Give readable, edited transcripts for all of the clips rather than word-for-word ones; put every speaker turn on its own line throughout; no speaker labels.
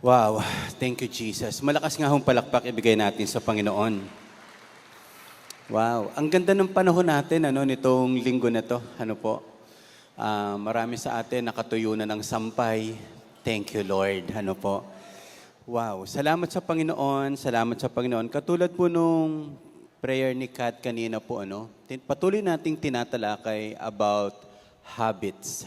Wow, thank you Jesus. Malakas nga hong palakpak ibigay natin sa Panginoon. Wow, ang ganda ng panahon natin nitong linggo na to. Marami sa atin nakatuyo na ng sampay. Thank you Lord. Wow, salamat sa Panginoon, salamat sa Panginoon. Katulad po nung prayer ni Kat kanina po, patuloy nating tinatalakay about habits.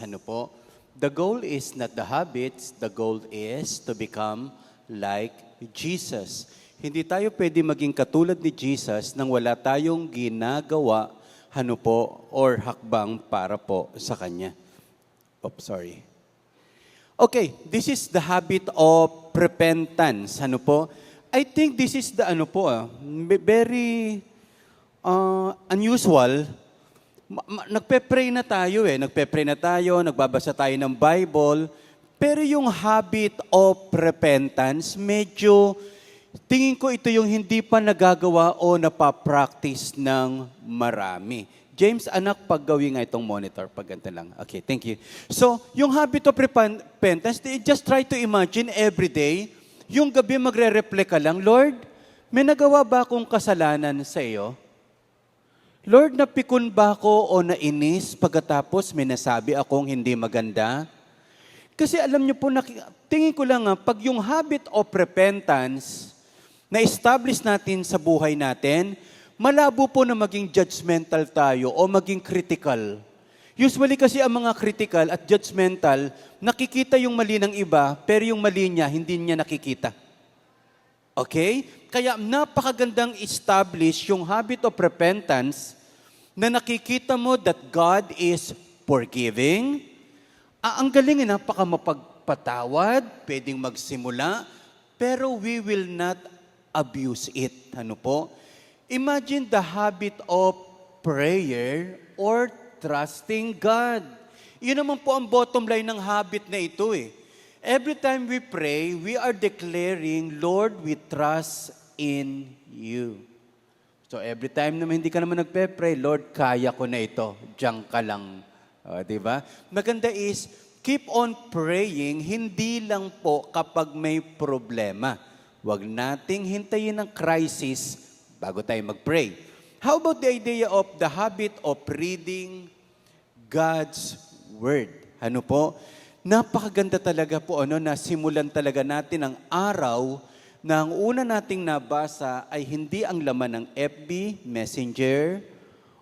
The goal is not the habits, the goal is to become like Jesus. Hindi tayo pwede maging katulad ni Jesus nang wala tayong ginagawa, or hakbang para po sa Kanya. Sorry. Okay, this is the habit of repentance. I think this is the very unusual. Nagpe-pray na tayo, nagbabasa tayo ng Bible, pero yung habit of repentance, medyo tingin ko ito yung hindi pa nagagawa o napapractice ng marami. James, anak, paggawin nga itong monitor, pagganto lang. Okay, thank you. So, yung habit of repentance, just try to imagine every day, yung gabi magre-reflect ka lang, Lord, may nagawa ba akong kasalanan sa iyo? Lord, napikon ba ako o nainis pagkatapos may nasabi akong hindi maganda? Kasi alam niyo po, tingin ko lang pag yung habit of repentance na-establish natin sa buhay natin, malabo po na maging judgmental tayo o maging critical. Usually kasi ang mga critical at judgmental, nakikita yung mali ng iba, pero yung mali niya, hindi niya nakikita. Okay? Kaya napakagandang establish yung habit of repentance na nakikita mo that God is forgiving. Ang galing napaka mapagpatawad, pwedeng magsimula, pero we will not abuse it. Imagine the habit of prayer or trusting God. Yun naman po ang bottom line ng habit na ito Every time we pray, we are declaring, Lord, we trust in you. So every time naman hindi ka naman nagpe-pray, Lord, kaya ko na ito. Diyan ka lang. Diba? Maganda is, keep on praying, hindi lang po kapag may problema. Huwag nating hintayin ng crisis bago tayo mag-pray. How about the idea of the habit of reading God's Word? Napakaganda talaga po na simulan talaga natin ang araw na ang una nating nabasa ay hindi ang laman ng FB, Messenger,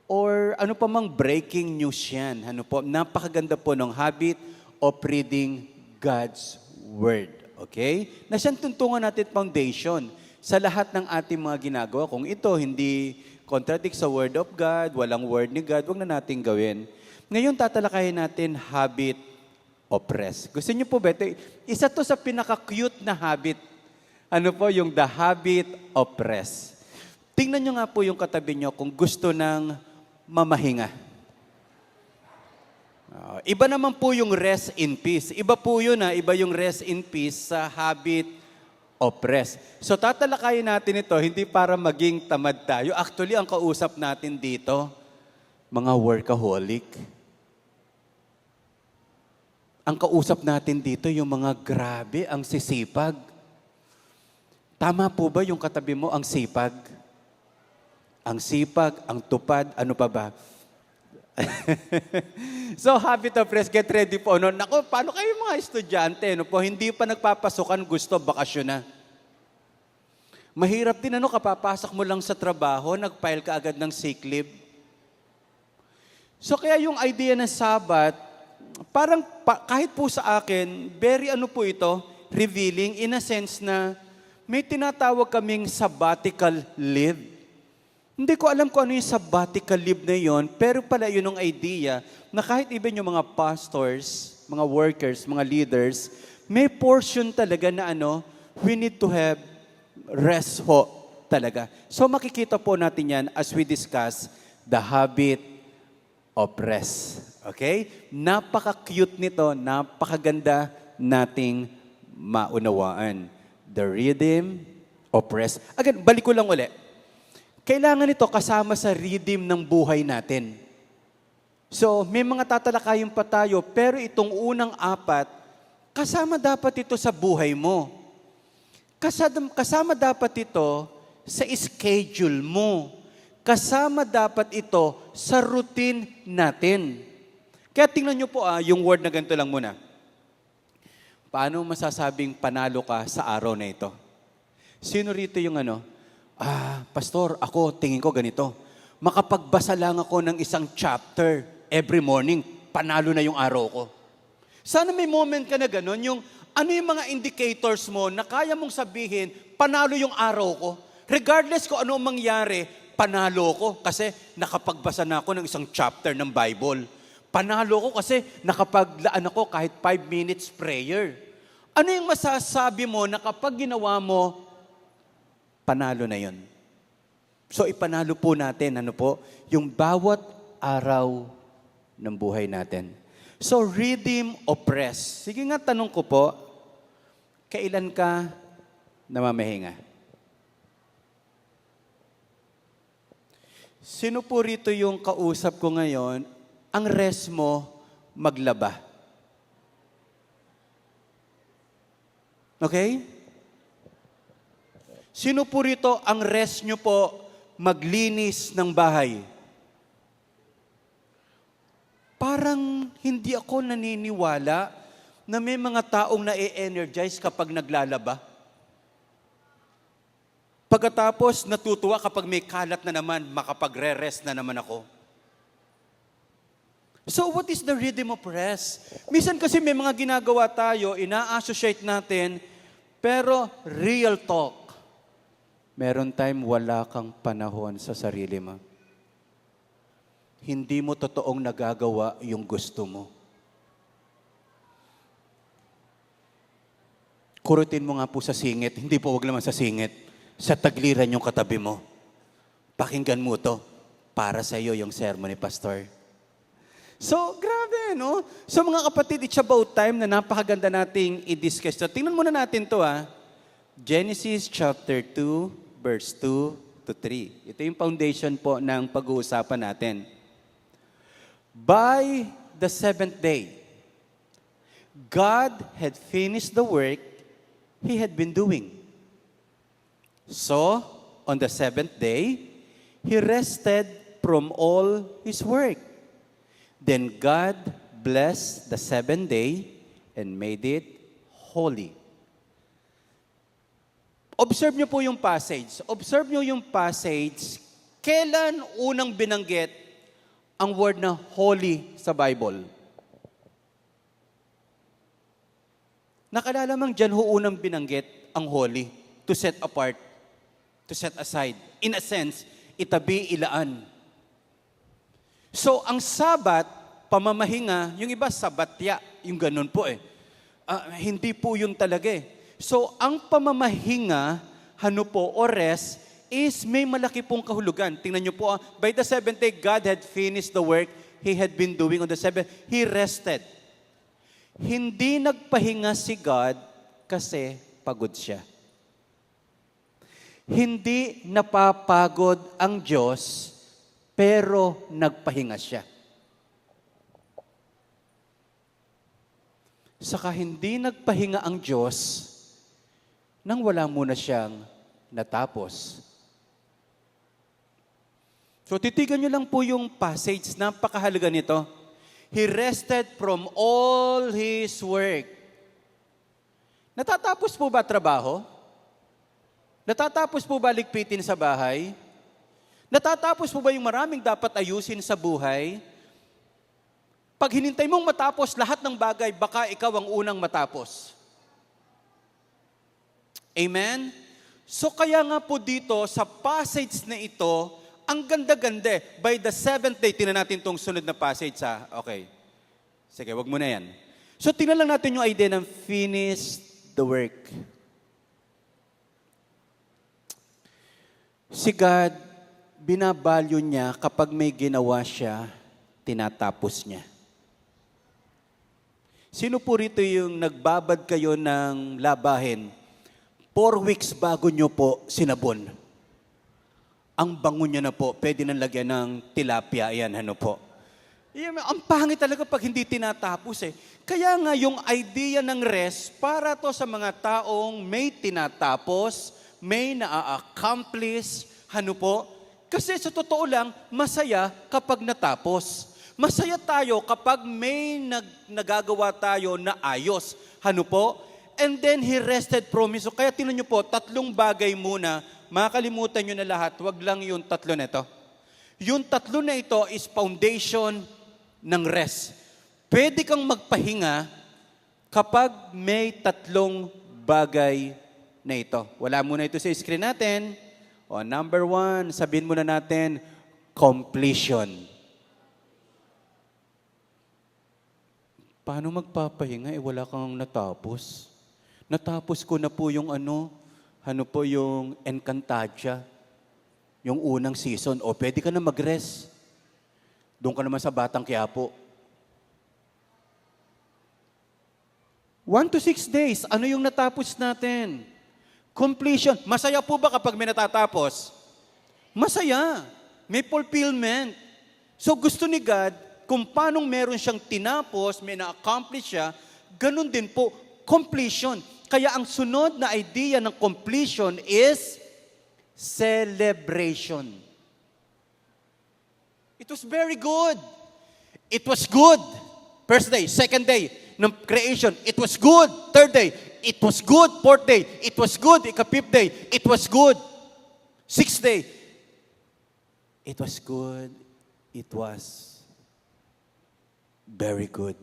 or ano pa mang breaking news yan. Napakaganda po ng habit of reading God's Word. Okay? Na siyang tuntungan natin foundation sa lahat ng ating mga ginagawa. Kung ito hindi contradict sa Word of God, walang Word ni God, huwag na natin gawin. Ngayon tatalakayin natin habit of rest. Gusto niyo po ba ito? Isa to sa pinaka-cute na habit. Yung the habit of rest. Tingnan niyo nga po yung katabi niyo kung gusto ng mamahinga. Iba naman po yung rest in peace. Iba po yun iba yung rest in peace sa habit of rest. So tatalakayin natin ito, hindi para maging tamad tayo. Actually, ang kausap natin dito, mga workaholic. Ang kausap natin dito, yung mga grabe, ang sisipag. Tama po ba yung katabi mo, ang sipag? Ang sipag, ang tupad, ano pa ba? So, habit of rest, get ready po. Naku, paano kayo mga estudyante? Hindi pa nagpapasukan, gusto, bakasyon na. Mahirap din, kapapasok mo lang sa trabaho, nag-file ka agad ng sick leave. So, kaya yung idea ng Sabat, parang kahit po sa akin, very ito, revealing in a sense na may tinatawag kaming sabbatical leave. Hindi ko alam kung ano yung sabbatical leave na yon, pero pala yun ang idea na kahit even yung mga pastors, mga workers, mga leaders, may portion talaga na we need to have rest talaga. So makikita po natin yan as we discuss the habit of rest. Okay? Napaka-cute nito, napakaganda nating maunawaan. The rhythm of rest. Again, balik ko lang ulit. Kailangan ito kasama sa rhythm ng buhay natin. So, may mga tatalakayin pa tayo, pero itong unang apat, kasama dapat ito sa buhay mo. Kasama dapat ito sa schedule mo. Kasama dapat ito sa routine natin. Kaya tingnan nyo po yung word na ganito lang muna. Paano masasabing panalo ka sa araw na ito? Sino rito yung Pastor, ako tingin ko ganito. Makapagbasa lang ako ng isang chapter every morning, panalo na yung araw ko. Sana may moment ka na gano'n, yung ano yung mga indicators mo na kaya mong sabihin, panalo yung araw ko. Regardless kung ano mangyari, panalo ko kasi nakapagbasa na ako ng isang chapter ng Bible. Panalo ko kasi nakapaglaan ako kahit 5 minutes prayer. Ano yung masasabi mo na kapag ginawa mo, panalo na yun? So ipanalo po natin, yung bawat araw ng buhay natin. So rhythm o press. Sige nga, tanong ko po, kailan ka namamahinga? Sino po rito yung kausap ko ngayon, ang rest mo maglaba? Okay? Sino po rito ang rest nyo po maglinis ng bahay? Parang hindi ako naniniwala na may mga taong na-energize kapag naglalaba. Pagkatapos natutuwa kapag may kalat na naman, makapagre-rest na naman ako. So what is the rhythm of rest? Minsan kasi may mga ginagawa tayo, ina-associate natin, pero real talk. Meron time wala kang panahon sa sarili mo. Hindi mo totoong nagagawa yung gusto mo. Kurutin mo nga po sa singit, hindi po wag naman sa singit, sa tagliran yung katabi mo. Pakinggan mo to, para sa iyo yung sermon ni Pastor. So, grabe, no? So mga kapatid, it's about time na napakaganda nating i-discuss. So, tingnan muna natin to, Genesis chapter 2, verse 2 to 3. Ito yung foundation po ng pag-uusapan natin. By the seventh day, God had finished the work He had been doing. So, on the seventh day, He rested from all His work. Then God blessed the seventh day and made it holy. Observe niyo po yung passage. Observe niyo yung passage. Kailan unang binanggit ang word na holy sa Bible? Nakalala mang dyan unang binanggit ang holy, to set apart, to set aside. In a sense, itabi, ilaan. So, ang Sabat, pamamahinga, yung iba sabatya, yung ganun po hindi po yun talaga So, ang pamamahinga, o rest, is may malaki pong kahulugan. Tingnan niyo po, by the seventh day, God had finished the work He had been doing on the seventh. He rested. Hindi nagpahinga si God kasi pagod siya. Hindi napapagod ang Diyos, pero nagpahinga siya. Saka hindi nagpahinga ang Diyos nang wala muna siyang natapos. So titigan nyo lang po yung passage, napakahalaga nito. He rested from all His work. Natatapos po ba trabaho? Natatapos po ba ligpitin sa bahay? Natatapos po ba yung maraming dapat ayusin sa buhay? Pag hinintay mong matapos lahat ng bagay, baka ikaw ang unang matapos. Amen? So kaya nga po dito, sa passage na ito, ang ganda-ganda. By the seventh day, tingnan natin itong sunod na passage Okay. Sige, wag mo na yan. So tingnan lang natin yung idea ng finish the work. Si God, binabalyo niya kapag may ginawa siya, tinatapos niya. Sino po rito yung nagbabad kayo ng labahin? 4 weeks bago nyo po sinabon. Ang bango niya na po, pwede nang lagyan ng tilapia, ayan, po. Ang pangit talaga pag hindi tinatapos eh. Kaya nga yung idea ng rest, para to sa mga taong may tinatapos, may na-accomplish, ano po? Kasi sa totoo lang, masaya kapag natapos. Masaya tayo kapag may nagagawa tayo na ayos. Ano po? And then He rested from His. So, kaya tinan nyo po, 3 bagay muna. Makakalimutan nyo na lahat, wag lang yung 3 na ito. Yung 3 na ito is foundation ng rest. Pwede kang magpahinga kapag may 3 bagay na ito. Wala muna ito sa screen natin. O, number 1, sabihin muna natin, completion. Paano magpapahinga? Wala kang natapos. Natapos ko na po yung ano po yung Encantadia, yung unang season. O, pwede ka na mag-rest. Doon ka naman sa Batang Quiapo. 1 to 6 days, ano yung natapos natin? Completion. Masaya po ba kapag may natatapos? Masaya. May fulfillment. So gusto ni God, kung paanong meron siyang tinapos, may na-accomplish siya, ganun din po, completion. Kaya ang sunod na idea ng completion is celebration. It was very good. It was good. First day, second day ng creation, it was good. Third day, it was good. Fourth day, it was good. Fifth day, it was good. Sixth day, it was good. It was very good.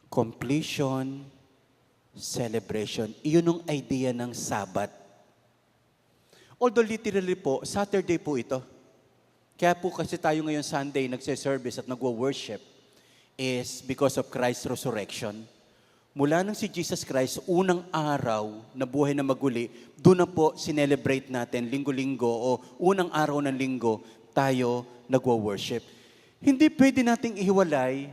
Completion, celebration. Iyon ang idea ng Sabbath. Although literally po, Saturday po ito. Kaya po kasi tayo ngayon Sunday nagse-service at nagwo-worship is because of Christ's resurrection. Mula nang si Jesus Christ, unang araw na buhay na maguli, doon na po sinelebrate natin, linggo-linggo o unang araw ng linggo, tayo nagwo-worship. Hindi pwede nating ihiwalay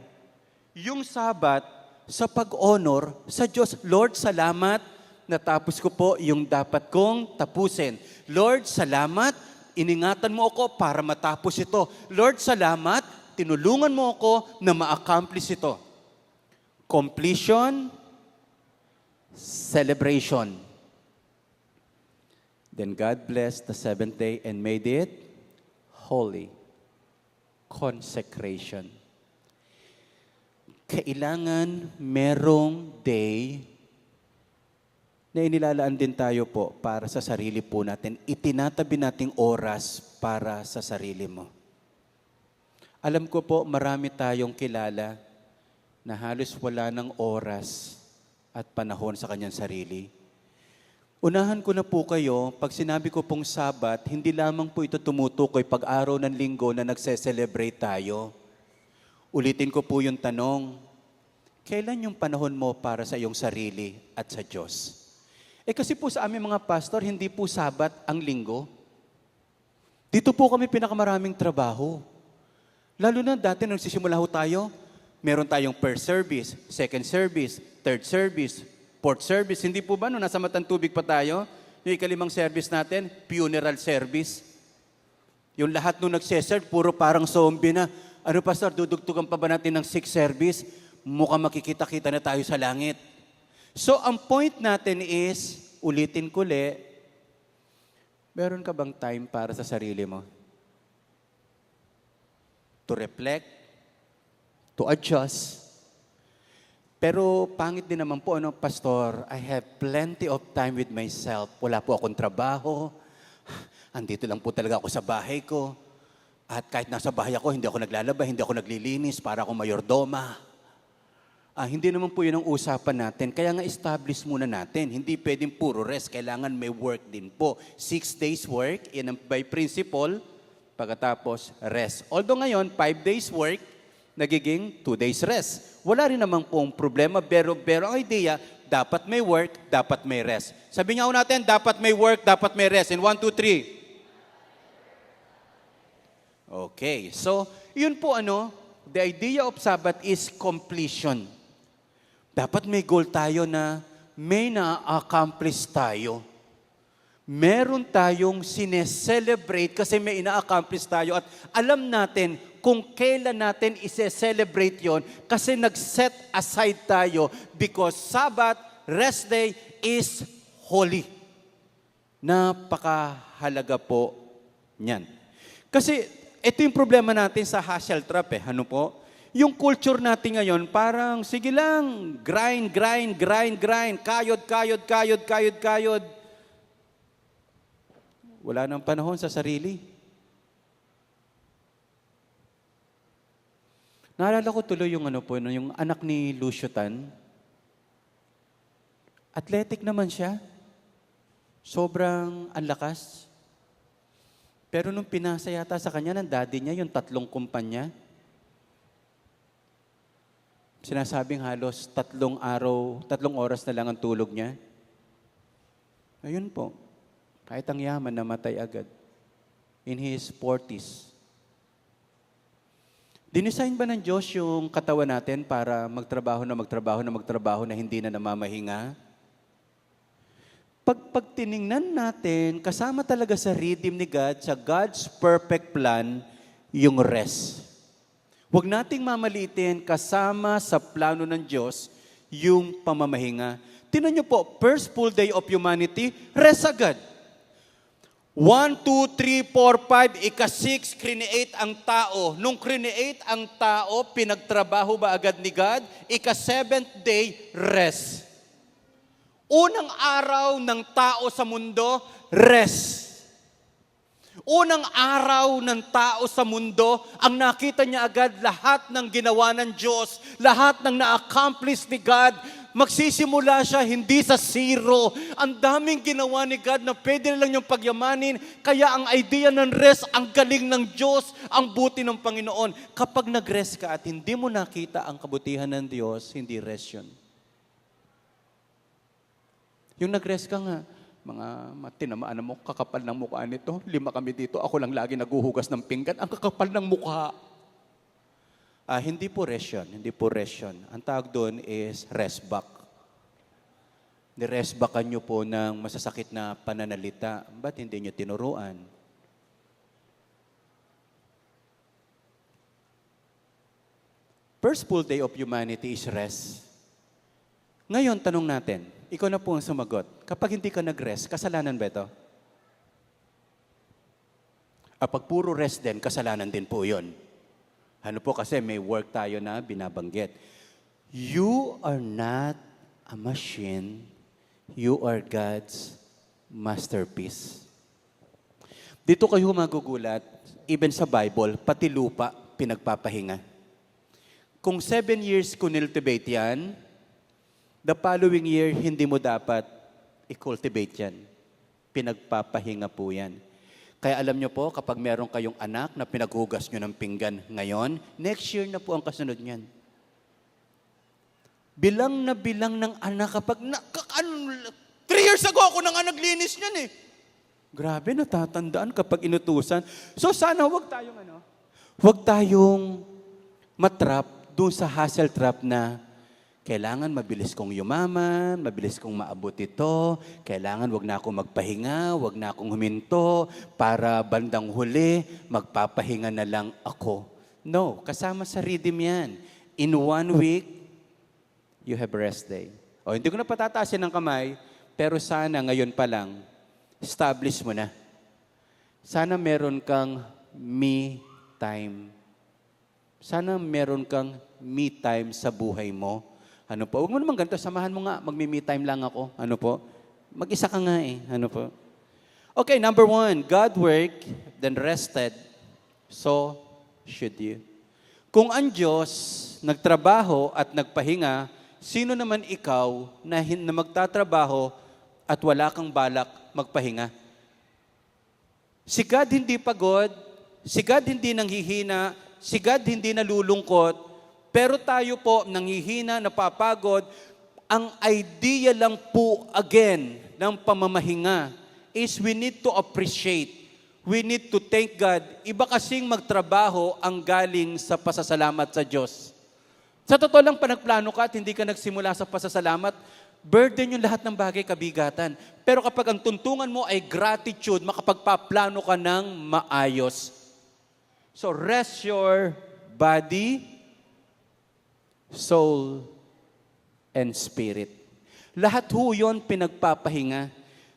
yung Sabat sa pag-honor sa Diyos. Lord, salamat, natapos ko po yung dapat kong tapusin. Lord, salamat, iningatan mo ako para matapos ito. Lord, salamat, tinulungan mo ako na ma-accomplish ito. Completion, celebration. Then God blessed the 7th day and made it holy. Consecration. Kailangan merong day na inilalaan din tayo po para sa sarili po natin. Itinatabi nating oras para sa sarili mo. Alam ko po, marami tayong kilala na halos wala ng oras at panahon sa kanyang sarili. Unahan ko na po kayo, pag sinabi ko pong Sabat, hindi lamang po ito tumutukoy pag araw ng linggo na nagse-celebrate tayo. Ulitin ko po yung tanong, kailan yung panahon mo para sa iyong sarili at sa Diyos? Kasi po sa aming mga pastor, hindi po Sabat ang linggo. Dito po kami pinakamaraming trabaho. Lalo na dati nung nagsisimula ho tayo, meron tayong first service, second service, third service, fourth service. Hindi po ba nung nasa Matang Tubig pa tayo, yung ikalimang service natin, funeral service? Yung lahat nung nagseserve, puro parang zombie na. Ano pastor, dudugtugan pa ba natin ng 6th service? Mukhang makikita-kita na tayo sa langit. So, ang point natin is, ulitin ko ulit, meron ka bang time para sa sarili mo? To reflect, to adjust. Pero pangit din naman po, Pastor, I have plenty of time with myself. Wala po akong trabaho. Andito lang po talaga ako sa bahay ko. At kahit nasa bahay ako, hindi ako naglalaba, hindi ako naglilinis para akong mayordoma. Hindi naman po yun ang usapan natin. Kaya nga establish muna natin. Hindi pwedeng puro rest. Kailangan may work din po. 6 days work, yan ang by principle. Pagkatapos, rest. Although ngayon, 5 days work, nagiging 2 days rest. Wala rin naman pong problema, pero ang idea, dapat may work, dapat may rest. Sabi nga natin, dapat may work, dapat may rest. In 1, 2, 3. Okay, so, yun po the idea of Sabbath is completion. Dapat may goal tayo na may na-accomplish tayo. Meron tayong sineselebrate kasi may ina-accomplish tayo at alam natin kung kailan natin ise-celebrate yon kasi nag-set aside tayo because Sabbath, rest day is holy. Napakahalaga po niyan. Kasi ito yung problema natin sa hustle trap eh. Ano po? Yung culture natin ngayon, parang sige lang, grind. Kayod. Wala nang panahon sa sarili. Naalala ko tuloy yung yung anak ni Lucio Tan. Athletic naman siya. Sobrang anlakas. Pero nung pinasa yata sa kanya ng daddy niya, yung 3 kumpanya, sinasabing halos 3 oras na lang ang tulog niya. Ayun po. Kahit ang yaman, namatay agad. In his 40s. Dinesign ba ng Diyos yung katawan natin para magtrabaho na hindi na namamahinga? Pag tiningnan natin, kasama talaga sa rhythm ni God, sa God's perfect plan, yung rest. Huwag nating mamalitin kasama sa plano ng Diyos yung pamamahinga. Tingnan niyo po, first full day of humanity, rest agad. 1, 2, 3, 4, 5, ika-6, create ang tao. Nung create ang tao, pinagtrabaho ba agad ni God? Ika-7th day, rest. Unang araw ng tao sa mundo, rest. Unang araw ng tao sa mundo, ang nakita niya agad lahat ng ginawa ng Diyos, lahat ng na-accomplish ni God, magsisimula siya hindi sa zero. Ang daming ginawa ni God na pwede lang niyang pagyamanin. Kaya ang idea ng rest, ang galing ng Diyos, ang buti ng Panginoon. Kapag nag-rest ka at hindi mo nakita ang kabutihan ng Diyos, hindi rest yun. Yung nag-rest ka nga, mga tinamaan mo, kakapal ng mukha nito. 5 kami dito, ako lang lagi naguhugas ng pinggan. Ang kakapal ng mukha. Hindi po rest yun. Ang tawag doon is rest back. Ni-rest backan nyo po ng masasakit na pananalita. Ba't hindi nyo tinuruan? First full day of humanity is rest. Ngayon, tanong natin, ikaw na po ang sumagot. Kapag hindi ka nag-rest, kasalanan ba ito? Pag puro rest din, kasalanan din po yun. Ano po kasi may work tayo na binabanggit. You are not a machine. You are God's masterpiece. Dito kayo magugulat, even sa Bible, pati lupa, pinagpapahinga. Kung 7 years kuniltivate yan, the following year, hindi mo dapat i-cultivate yan. Pinagpapahinga po yan. Kaya alam nyo po, kapag meron kayong anak na pinaghugas nyo ng pinggan ngayon, next year na po ang kasunod niyan. Bilang na bilang ng anak kapag, 3 years ago ako na nga naglinis niyan eh. Grabe, natatandaan kapag inutusan. So sana huwag tayong matrap doon sa hustle trap na kailangan mabilis kong yumaman, mabilis kong maabot ito, kailangan wag na akong magpahinga, wag na akong huminto, para bandang huli, magpapahinga na lang ako. No, kasama sa rhythm yan. In 1 week, you have rest day. Hindi ko na patataasin ng kamay, pero sana ngayon pa lang, establish mo na. Sana meron kang me time. Sana meron kang me time sa buhay mo. Ano po? Huwag mo naman ganito, samahan mo nga, magme-me time lang ako. Ano po? Mag-isa ka nga eh. Ano po? Okay, number 1, God worked, then rested, so should you. Kung ang Diyos nagtrabaho at nagpahinga, sino naman ikaw na magtatrabaho at wala kang balak magpahinga? Si God hindi pagod, si God hindi nanghihina, si God hindi nalulungkot, pero tayo po, nanghihina, napapagod, ang idea lang po again ng pamamahinga is we need to appreciate. We need to thank God. Iba kasing magtrabaho ang galing sa pasasalamat sa Diyos. Sa totoo lang, panagplano ka at hindi ka nagsimula sa pasasalamat, Burden yung lahat ng bagay, kabigatan. Pero kapag ang tuntungan mo ay gratitude, makapagpaplano ka ng maayos. So rest your body, soul, and spirit. Lahat ho yun pinagpapahinga.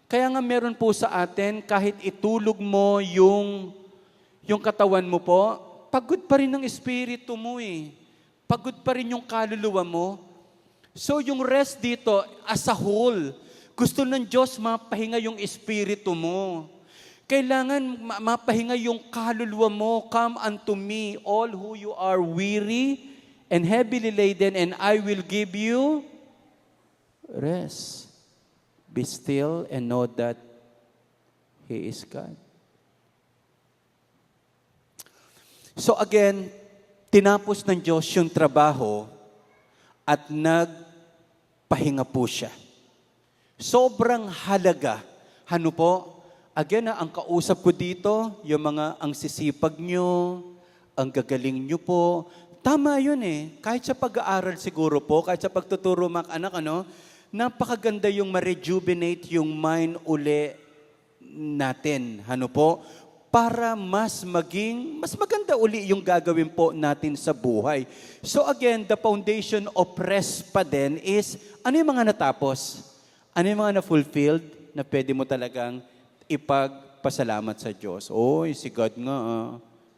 Kaya nga meron po sa atin, kahit itulog mo yung katawan mo po, pagod pa rin ang espiritu mo eh. Pagod pa rin yung kaluluwa mo. So yung rest dito, as a whole, gusto ng Diyos mapahinga yung espiritu mo. Kailangan mapahinga yung kaluluwa mo. Come unto me, all who you are weary and heavily laden, and I will give you rest. Be still and know that He is God. So again, tinapos ng Diyos yung trabaho at nagpahinga po siya. Sobrang halaga. Ano po? Again, ang kausap ko dito, yung mga ang sisipag nyo, ang gagaling nyo po. Tama yun eh. Kahit sa pag-aaral siguro po, kahit sa pagtuturo mga anak, napakaganda yung ma-rejuvenate yung mind uli natin. Ano po? Para mas maganda uli yung gagawin po natin sa buhay. So again, the foundation of rest pa din is, ano yung mga natapos? Ano yung mga na-fulfilled na pwede mo talagang ipagpasalamat sa Diyos? Oy, si God nga,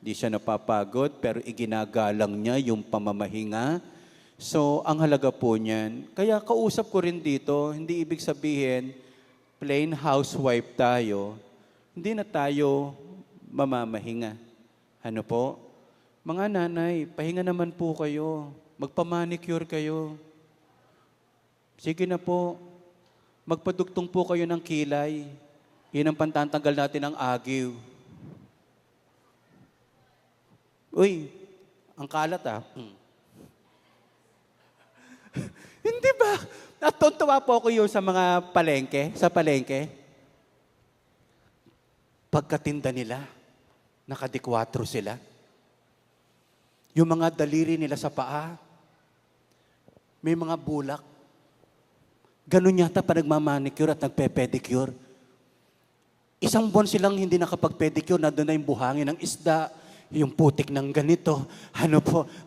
di siya napapagod, pero iginagalang niya yung pamamahinga. So, ang halaga po niyan. Kaya kausap ko rin dito, hindi ibig sabihin, plain housewife tayo, hindi na tayo mamamahinga. Ano po? Mga nanay, pahinga naman po kayo. Magpamanicure kayo. Sige na po. Magpadugtong po kayo ng kilay. Yan ang pantantanggal natin ng agiw. Uy, ang kalat Hindi ba? Natuntuwa po ako yung sa mga palengke, sa palengke. Pagkatinda nila, nakadikwatro sila. Yung mga daliri nila sa paa, may mga bulak. Ganun yata pa nagmamanicure at nagpe-pedicure. Isang buwan silang hindi nakapag-pedicure, nandun na yung buhangin ng isda, yung putik ng ganito,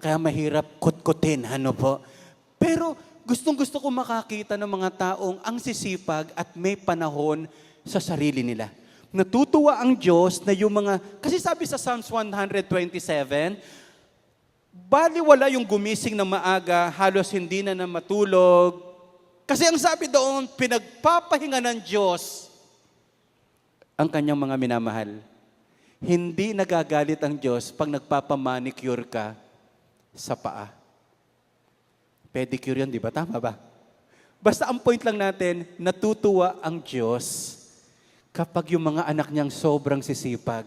kaya mahirap kutkutin, Pero gustong-gusto ko makakita ng mga taong ang sisipag at may panahon sa sarili nila. Natutuwa ang Diyos na yung mga, kasi sabi sa Psalms 127, baliwala yung gumising ng maaga, halos hindi na matulog. Kasi ang sabi doon, pinagpapahinga ng Diyos ang kanyang mga minamahal. Hindi nagagalit ang Diyos pag nagpapamanicure ka sa paa. Pedicure yun, di ba? Tama ba? Basta ang point lang natin, natutuwa ang Diyos kapag yung mga anak niyang sobrang sisipag,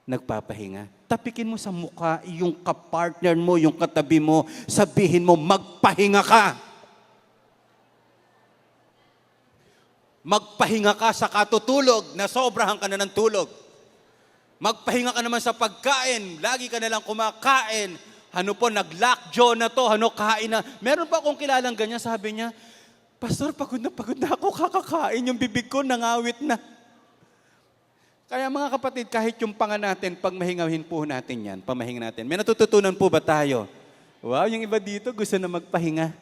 nagpapahinga. Tapikin mo sa mukha yung kapartner mo, yung katabi mo, sabihin mo, magpahinga ka. Magpahinga ka sa katutulog na sobrahan ka na ng tulog. Magpahinga ka naman sa pagkain, lagi ka nalang kumakain. Nag-lockjaw na to, kain na. Meron pa akong kilalang ganyan, sabi niya, Pastor, pagod na ako, kakakain yung bibig ko, nangawit na. Kaya mga kapatid, kahit yung panga natin, pag mahingahin po natin yan, pamahinga natin. May natututunan po ba tayo? Wow, yung iba dito gusto na magpahinga.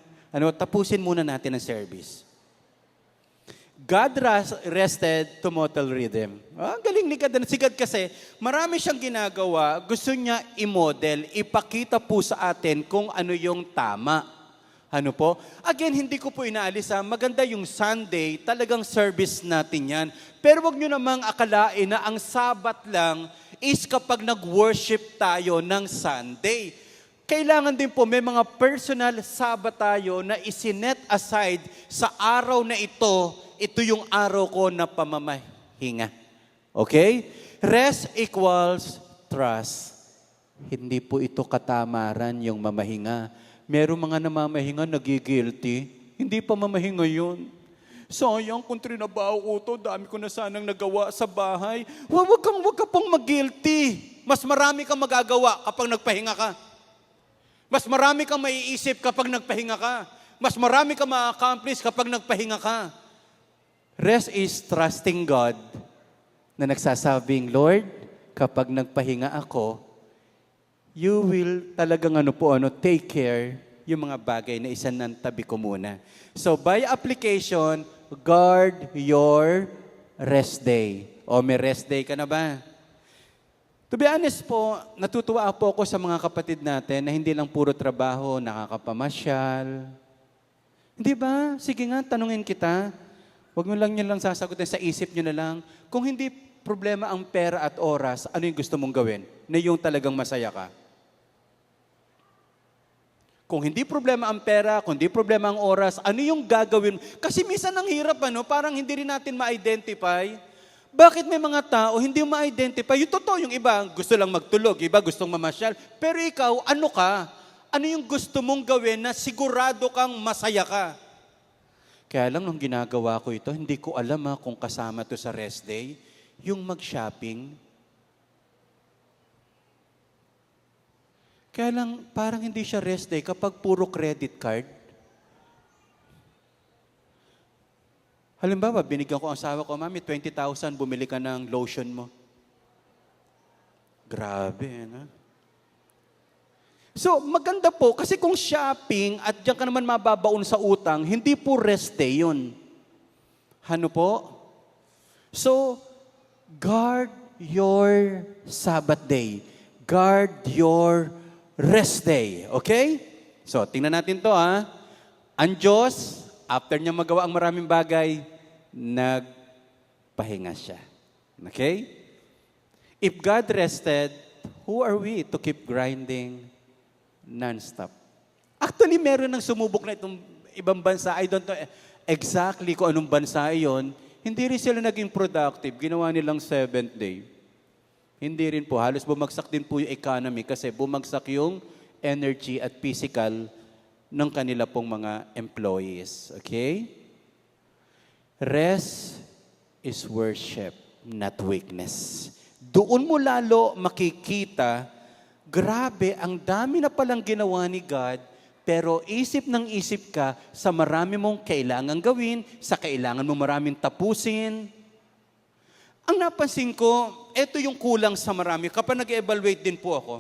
Tapusin muna natin ang service. God rested to mortal rhythm. Ang galing ni God. Si God kasi, marami siyang ginagawa. Gusto niya i-model, ipakita po sa atin kung ano yung tama. Again, hindi ko po inaalis. Maganda yung Sunday, talagang service natin yan. Pero wag nyo namang akalain na ang Sabat lang is kapag nag-worship tayo ng Sunday. Kailangan din po may mga personal Sabat tayo na isinet aside sa araw na ito yung araw ko na pamamahinga. Okay? Rest equals trust. Hindi po ito katamaran yung mamahinga. Merong mga namamahinga nagigilty. Hindi pa mamahinga yun. Sayang kung trinabaho ko to, dami ko na sanang nagawa sa bahay. Huwag ka pong mag-guilty. Mas marami kang magagawa kapag nagpahinga ka. Mas marami kang maiisip kapag nagpahinga ka. Mas marami ka ma-accomplish kapag nagpahinga ka. Rest is trusting God na nagsasabing, Lord, kapag nagpahinga ako, you will talagang take care yung mga bagay na isanantabi ko muna. So by application, guard your rest day. O may rest day ka na ba? To be honest po, natutuwa po ako sa mga kapatid natin na hindi lang puro trabaho, nakakapamasyal. Hindi ba? Sige nga, tanungin kita. Huwag mo lang yun lang sasagutin, sa isip nyo na lang. Kung hindi problema ang pera at oras, ano yung gusto mong gawin? Na yung talagang masaya ka? Kung hindi problema ang pera, kung hindi problema ang oras, ano yung gagawin? Kasi minsan ang hirap, parang hindi rin natin ma-identify. Bakit may mga tao hindi ma-identify? Yung totoo, yung iba gusto lang magtulog, iba gustong mamasyal. Pero ikaw, ano ka? Ano yung gusto mong gawin na sigurado kang masaya ka? Kaya lang nung ginagawa ko ito, hindi ko alam kung kasama to sa rest day, yung mag-shopping. Kaya lang parang hindi siya rest day kapag puro credit card. Halimbawa, binigyan ko ang asawa ko, Mami, 20,000, bumili ka ng lotion mo. Grabe, na? So, maganda po, kasi kung shopping at diyan ka naman mababaon sa utang, hindi po rest day yun. Ano po? So, guard your Sabbath day. Guard your rest day. Okay? So, tingnan natin to Ang Diyos, after niya magawa ang maraming bagay, nagpahinga siya. Okay? If God rested, who are we to keep grinding non-stop? Actually, meron ng sumubok na itong ibang bansa. I don't know exactly kung anong bansa iyon. Hindi rin sila naging productive. Ginawa nilang 7th day. Hindi rin po. Halos bumagsak din po yung economy kasi bumagsak yung energy at physical ng kanila pong mga employees. Okay? Rest is worship, not weakness. Doon mo lalo makikita, grabe, ang dami na palang ginawa ni God, pero isip ng isip ka sa marami mong kailangan gawin, sa kailangan mo maraming tapusin. Ang napansin ko, ito yung kulang sa marami. Kapag nag-evaluate din po ako,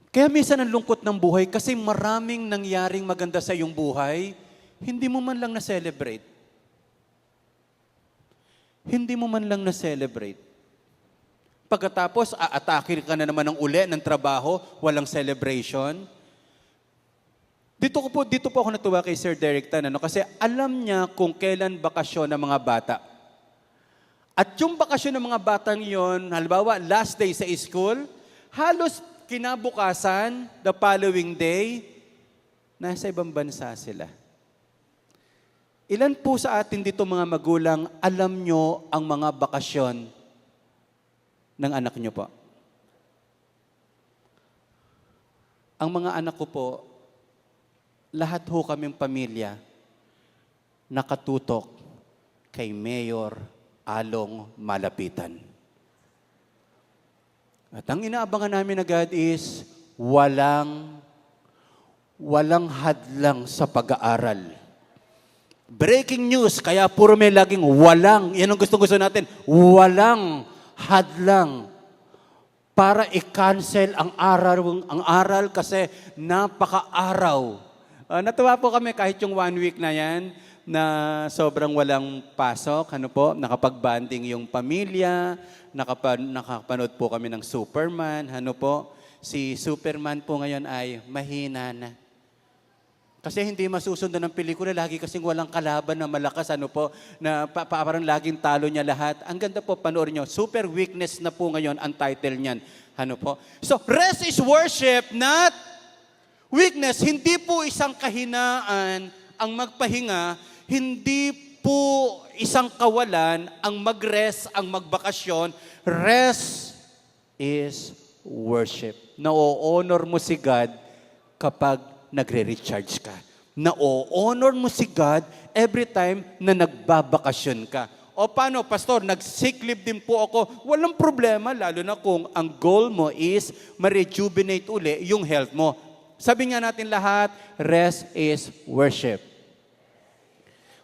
kaya minsan ang lungkot ng buhay kasi maraming nangyaring maganda sa iyong buhay, hindi mo man lang na-celebrate. Hindi mo man lang na-celebrate. Pagkatapos, aatake ka na naman ng uli ng trabaho, walang celebration. Dito po ako natuwa kay Sir Derek Tan, kasi alam niya kung kailan bakasyon ng mga bata. At yung bakasyon ng mga batang yon, halimbawa, last day sa school, halos kinabukasan, the following day, nasa ibang bansa sila. Ilan po sa atin dito mga magulang, alam nyo ang mga bakasyon ng anak nyo po? Ang mga anak ko po, lahat ho kaming pamilya, nakatutok kay Mayor Along Malapitan. At ang inaabangan namin agad is walang hadlang sa pag-aaral. Breaking news, kaya puro may laging walang, yan ang gustong-gusto natin, walang hadlang para i-cancel ang aral kasi napaka-araw. Natuwa po kami kahit yung 1 week na yan, na sobrang walang pasok, nakapag-banding yung pamilya, nakapanood po kami ng Superman, si Superman po ngayon ay mahina na. Kasi hindi masusunod ng pelikula, lagi kasing walang kalaban na malakas, na parang laging talo niya lahat. Ang ganda po, panoorin nyo, Super Weakness na po ngayon ang title niyan. So, rest is worship, not weakness. Hindi po isang kahinaan ang magpahinga, hindi po isang kawalan ang mag-rest, ang magbakasyon. Rest is worship. Na-honor mo si God kapag nagre-recharge ka. Na-honor mo si God every time na nagbabakasyon ka. O paano, Pastor, nag-sick leave din po ako. Walang problema, lalo na kung ang goal mo is ma-rejuvenate uli yung health mo. Sabi nga natin lahat, rest is worship.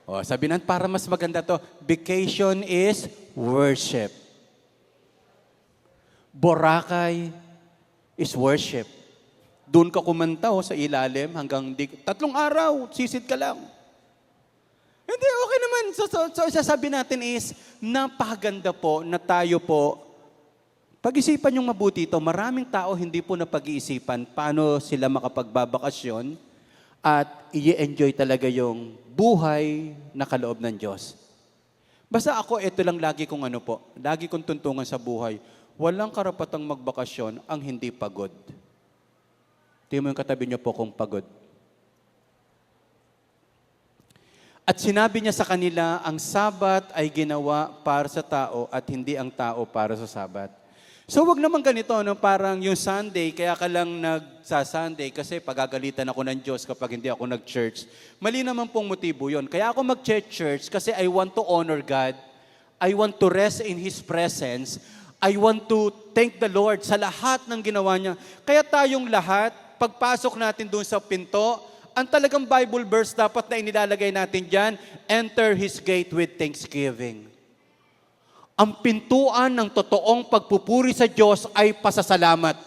O, sabi natin, para mas maganda to, vacation is worship. Boracay is worship. Doon ka kumanta sa ilalim hanggang 3 araw, sisid ka lang. Hindi, okay naman. So sasabi natin is, napakaganda po na tayo po, pag-isipan yung mabuti ito, maraming tao hindi po napag-iisipan paano sila makapagbabakasyon at i-enjoy talaga yung buhay na kaloob ng Diyos. Basta ako, ito lang lagi kong lagi kong tuntungan sa buhay, walang karapatang magbakasyon ang hindi pagod. Tingnan mo yung katabi niyo po kung pagod. At sinabi niya sa kanila, ang Sabat ay ginawa para sa tao at hindi ang tao para sa Sabat. So wag naman ganito, parang yung Sunday, kaya ka lang nagsa-Sunday kasi pagagalitan ako ng Diyos kapag hindi ako nag-church. Mali naman pong motibo yun. Kaya ako mag-church kasi I want to honor God. I want to rest in His presence. I want to thank the Lord sa lahat ng ginawa niya. Kaya tayong lahat, pagpasok natin doon sa pinto, ang talagang Bible verse dapat na inilalagay natin dyan, enter His gate with thanksgiving. Ang pintuan ng totoong pagpupuri sa Diyos ay pasasalamat.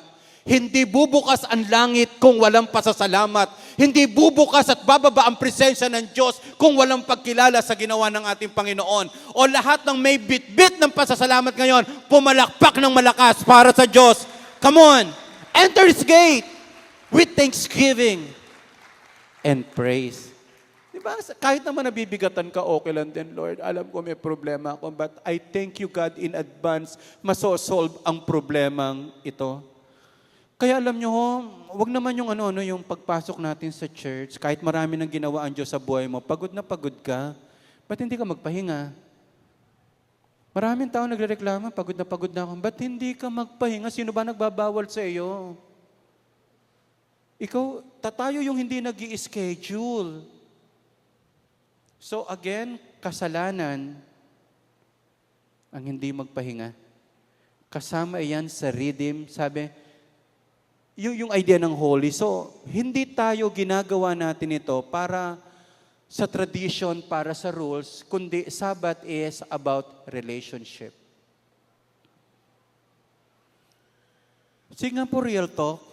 Hindi bubukas ang langit kung walang pasasalamat. Hindi bubukas at bababa ang presensya ng Diyos kung walang pagkilala sa ginawa ng ating Panginoon. O lahat ng may bit-bit ng pasasalamat ngayon, pumalakpak ng malakas para sa Diyos. Come on! Enter His gate with thanksgiving and praise. Diba? Kahit naman nabibigatan ka, okay lang din, Lord. Alam ko may problema ako, but I thank you, God, in advance, masosolve ang problemang ito. Kaya alam nyo, wag naman yung yung pagpasok natin sa church, kahit marami nang ginawa ang Diyos sa buhay mo, pagod na pagod ka, ba't hindi ka magpahinga? Maraming tao nagrereklamo, pagod na ako, ba't hindi ka magpahinga? Sino ba nagbabawal sa iyo? Ikaw, tayo yung hindi nag-i-schedule. So again, kasalanan ang hindi magpahinga. Kasama iyan sa rhythm, sabi, yung idea ng holy. So, hindi tayo ginagawa natin ito para sa tradition, para sa rules, kundi Sabbath is about relationship. Sige nga po, real talk.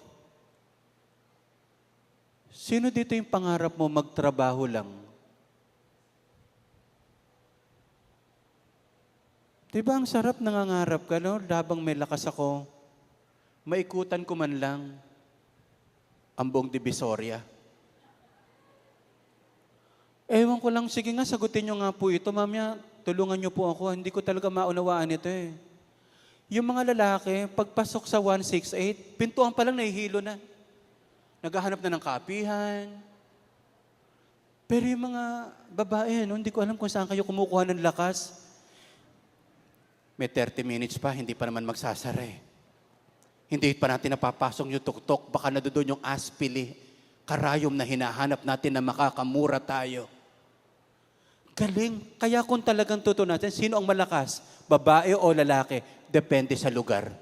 Sino dito yung pangarap mo magtrabaho lang? Diba ang sarap nangangarap ka, no? Labang may lakas ako, maikutan ko man lang ang buong Divisoria. Ewan ko lang, sige nga, sagutin nyo nga po ito. Mamaya, tulungan nyo po ako. Hindi ko talaga maunawaan ito eh. Yung mga lalaki, pagpasok sa 168, pintuan pa lang nahihilo na. Naghahanap na ng kapihan. Pero yung mga babae, hindi ko alam kung saan kayo kumukuha ng lakas. May 30 minutes pa, hindi pa naman magsasara eh. Hindi pa natin napapasok yung tuktok, baka na doon yung aspili, karayom na hinahanap natin na makakamura tayo. Galing. Kaya kung talagang totoo natin, sino ang malakas? Babae o lalaki? Depende sa lugar.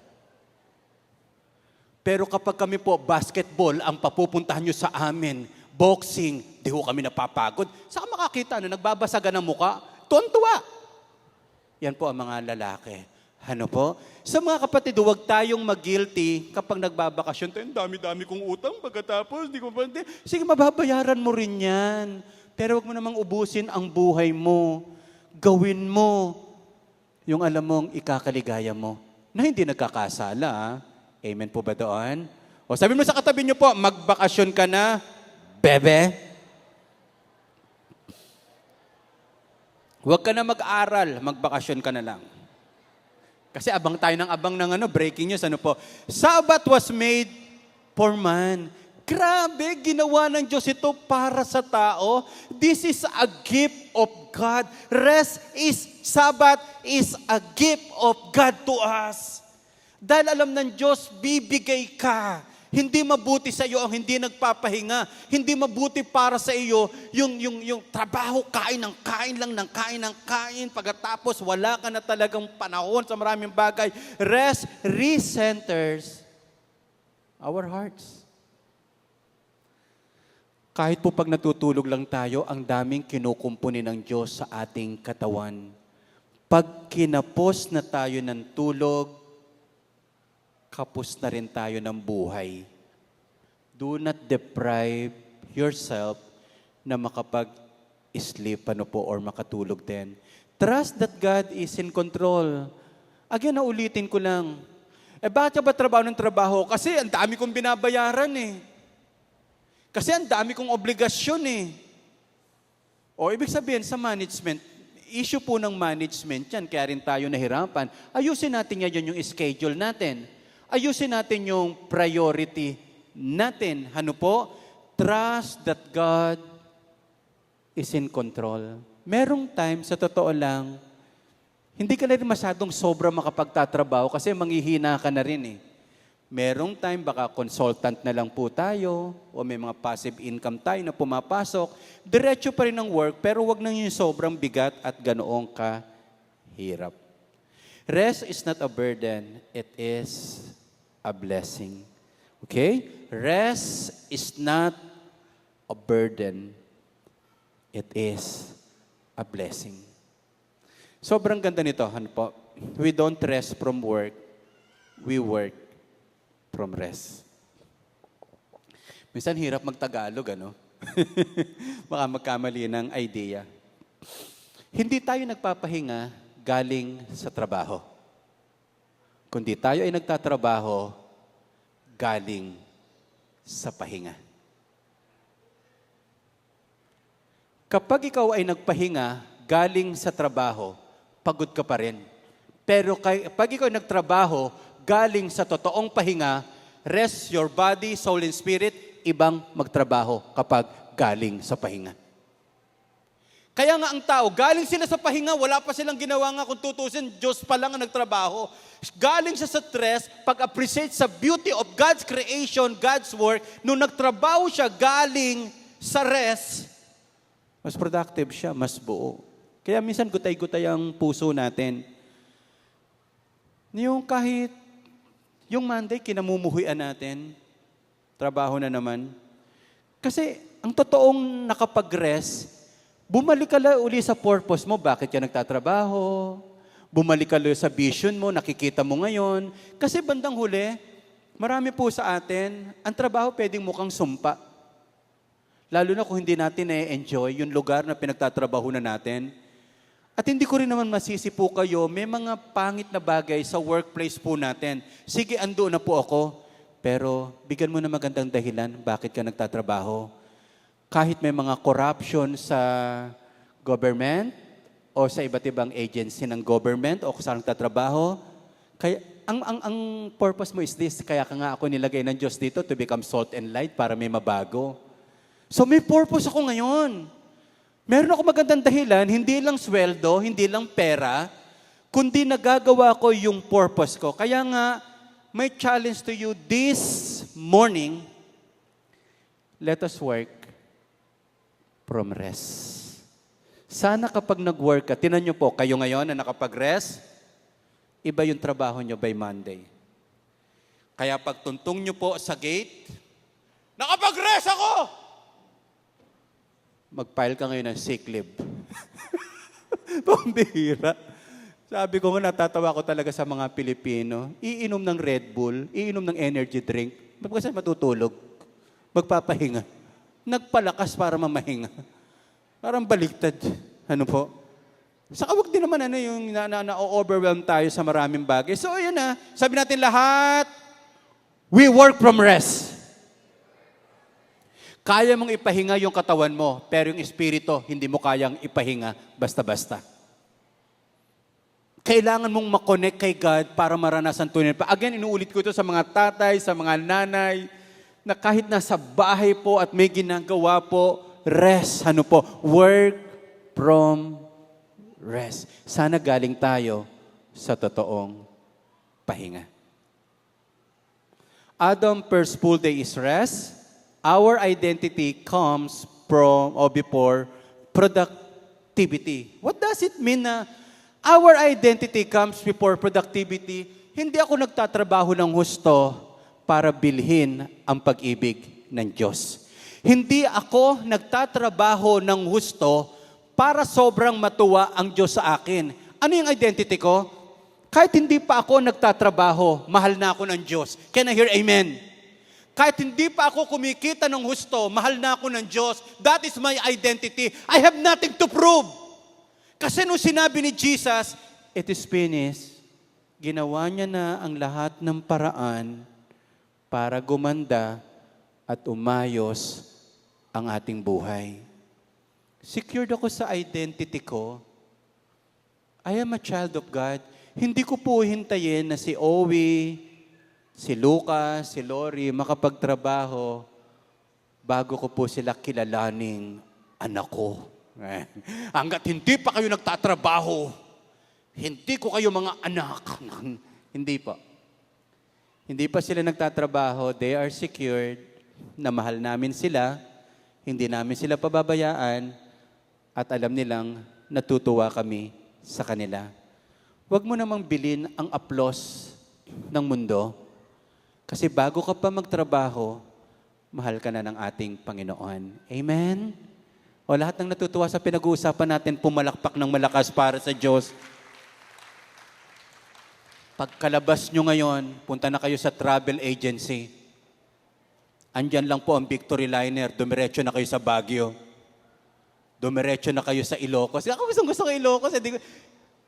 Pero kapag kami po, basketball, ang papupuntahan nyo sa amin, boxing, di ho kami napapagod. Saan makakita? Nagbabasagan ng muka? Tuwan-tuwa. Yan po ang mga lalaki. Ano po? Sa mga kapatid, huwag tayong mag-guilty kapag nagbabakasyon tayo. Dami-dami kong utang pagkatapos. Di ko ba? Sige, mababayaran mo rin yan. Pero huwag mo namang ubusin ang buhay mo. Gawin mo yung alam mong ikakaligaya mo. Na hindi nagkakasala. Amen po ba doon? O sabi mo sa katabi niyo po, magbakasyon ka na, bebe. Huwag ka na mag-aral, magbakasyon ka na lang. Kasi abang tayo ng breaking news, po. Sabbath was made for man. Grabe, ginawa ng Diyos ito para sa tao. This is a gift of God. Sabbath is a gift of God to us. Dahil alam ng Diyos, bibigay ka. Hindi mabuti sa iyo ang hindi nagpapahinga. Hindi mabuti para sa iyo yung trabaho, kain ng kain lang, ng kain. Pagkatapos, wala ka na talagang panahon sa maraming bagay. Rest recenters our hearts. Kahit po pag natutulog lang tayo, ang daming kinukumpuni ng Diyos sa ating katawan. Pag kinapos na tayo ng tulog, kapos na rin tayo ng buhay. Do not deprive yourself na makapag-sleep or makatulog din. Trust that God is in control. Again, naulitin ko lang. Bakit ba trabaho ng trabaho? Kasi ang dami kong binabayaran eh. Kasi ang dami kong obligasyon eh. O ibig sabihin sa management, issue po ng management yan, kaya rin tayo nahirapan. Ayusin natin yan yung schedule natin. Ayusin natin yung priority natin. Ano po? Trust that God is in control. Merong time, sa totoo lang, hindi ka na rin masyadong sobra makapagtatrabaho kasi manghihina ka na rin eh. Merong time, baka consultant na lang po tayo o may mga passive income tayo na pumapasok. Diretso pa rin ang work, pero wag na yung sobrang bigat at ganoong kahirap. Rest is not a burden, it is a blessing. Okay? Rest is not a burden, it is a blessing. Sobrang ganda nito, ano po? We don't rest from work, we work from rest. Minsan hirap magtagalog, ano? Baka magkamali ng idea. Hindi tayo nagpapahinga galing sa trabaho. Kundi tayo ay nagtatrabaho galing sa pahinga. Kapag ikaw ay nagpahinga galing sa trabaho, pagod ka pa rin. Pero pag ikaw ay nagtrabaho galing sa totoong pahinga, rest your body, soul, and spirit, ibang magtrabaho kapag galing sa pahinga. Kaya nga ang tao, galing sila sa pahinga, wala pa silang ginawa nga kung tutusin, Diyos pa lang ang nagtrabaho. Galing siya sa stress, pag-appreciate sa beauty of God's creation, God's work, nung nagtrabaho siya galing sa rest, mas productive siya, mas buo. Kaya minsan gutay-gutay ang puso natin. Yung kahit yung Monday, kinamumuhuian natin, trabaho na naman. Kasi ang totoong nakapag-rest, bumalik ka lang uli sa purpose mo, bakit ka nagtatrabaho, bumalik ka lang sa vision mo, nakikita mo ngayon. Kasi bandang huli, marami po sa atin, ang trabaho pwedeng mukhang sumpa. Lalo na kung hindi natin na-enjoy yung lugar na pinagtatrabaho na natin. At hindi ko rin naman masisi po kayo, may mga pangit na bagay sa workplace po natin. Sige, ando na po ako. Pero bigyan mo na magandang dahilan bakit ka nagtatrabaho. Kahit may mga corruption sa government o sa iba't ibang agency ng government o kung saan nagtatrabaho, kaya ang purpose mo is this, kaya ka nga ako nilagay ng Diyos dito to become salt and light para may mabago. So may purpose ako ngayon. Meron ako magandang dahilan, hindi lang sweldo, hindi lang pera, kundi nagagawa ko yung purpose ko. Kaya nga, may challenge to you this morning, let us work from rest. Sana kapag nag-work ka, tinan nyo po, kayo ngayon na nakapag-rest, iba yung trabaho nyo by Monday. Kaya pag tuntong nyo po sa gate, nakapag-rest ako! Mag-file ka ngayon ng sick leave. Pambihira. Sabi ko nga, natatawa ko talaga sa mga Pilipino. Iinom ng Red Bull, iinom ng energy drink, kasi matutulog. Magpapahinga. Nagpalakas para mamahinga. Parang baliktad. Ano po? Saka wag din naman yung na-overwhelm tayo sa maraming bagay. So, yun na. Sabi natin lahat, we work from rest. Kaya mong ipahinga yung katawan mo, pero yung espiritu, hindi mo kayang ipahinga basta-basta. Kailangan mong makonect kay God para maranasan tunay. Again, inuulit ko ito sa mga tatay, sa mga nanay, na kahit nasa bahay po at may ginagawa po, rest, work from rest. Sana galing tayo sa totoong pahinga. Adam first full day is rest. Our identity comes from or before productivity. What does it mean na our identity comes before productivity? Hindi ako nagtatrabaho ng husto para bilhin ang pag-ibig ng Diyos. Hindi ako nagtatrabaho ng husto para sobrang matuwa ang Diyos sa akin. Ano yung identity ko? Kahit hindi pa ako nagtatrabaho, mahal na ako ng Diyos. Can I hear amen? Kahit hindi pa ako kumikita ng husto, mahal na ako ng Diyos. That is my identity. I have nothing to prove. Kasi nung sinabi ni Jesus, it is finished, ginawa niya na ang lahat ng paraan para gumanda at umayos ang ating buhay. Secured ako sa identity ko. I am a child of God. Hindi ko po hintayin na si Owie, si Lucas, si Lori makapagtrabaho bago ko po sila kilalaning anak ko. Hanggat hindi pa kayo nagtatrabaho, hindi ko kayo mga anak. Hindi pa. Hindi pa sila nagtatrabaho, they are secured, na mahal namin sila, hindi namin sila pababayaan, at alam nilang natutuwa kami sa kanila. Huwag mo namang bilin ang applause ng mundo, kasi bago ka pa magtrabaho, mahal ka na ng ating Panginoon. Amen? O lahat ng natutuwa sa pinag-uusapan natin, pumalakpak ng malakas para sa Diyos. Pagkalabas nyo ngayon, punta na kayo sa travel agency. Andyan lang po ang Victory Liner, dumiretso na kayo sa Baguio. Dumiretso na kayo sa Ilocos. Ako gusto ko Ilocos.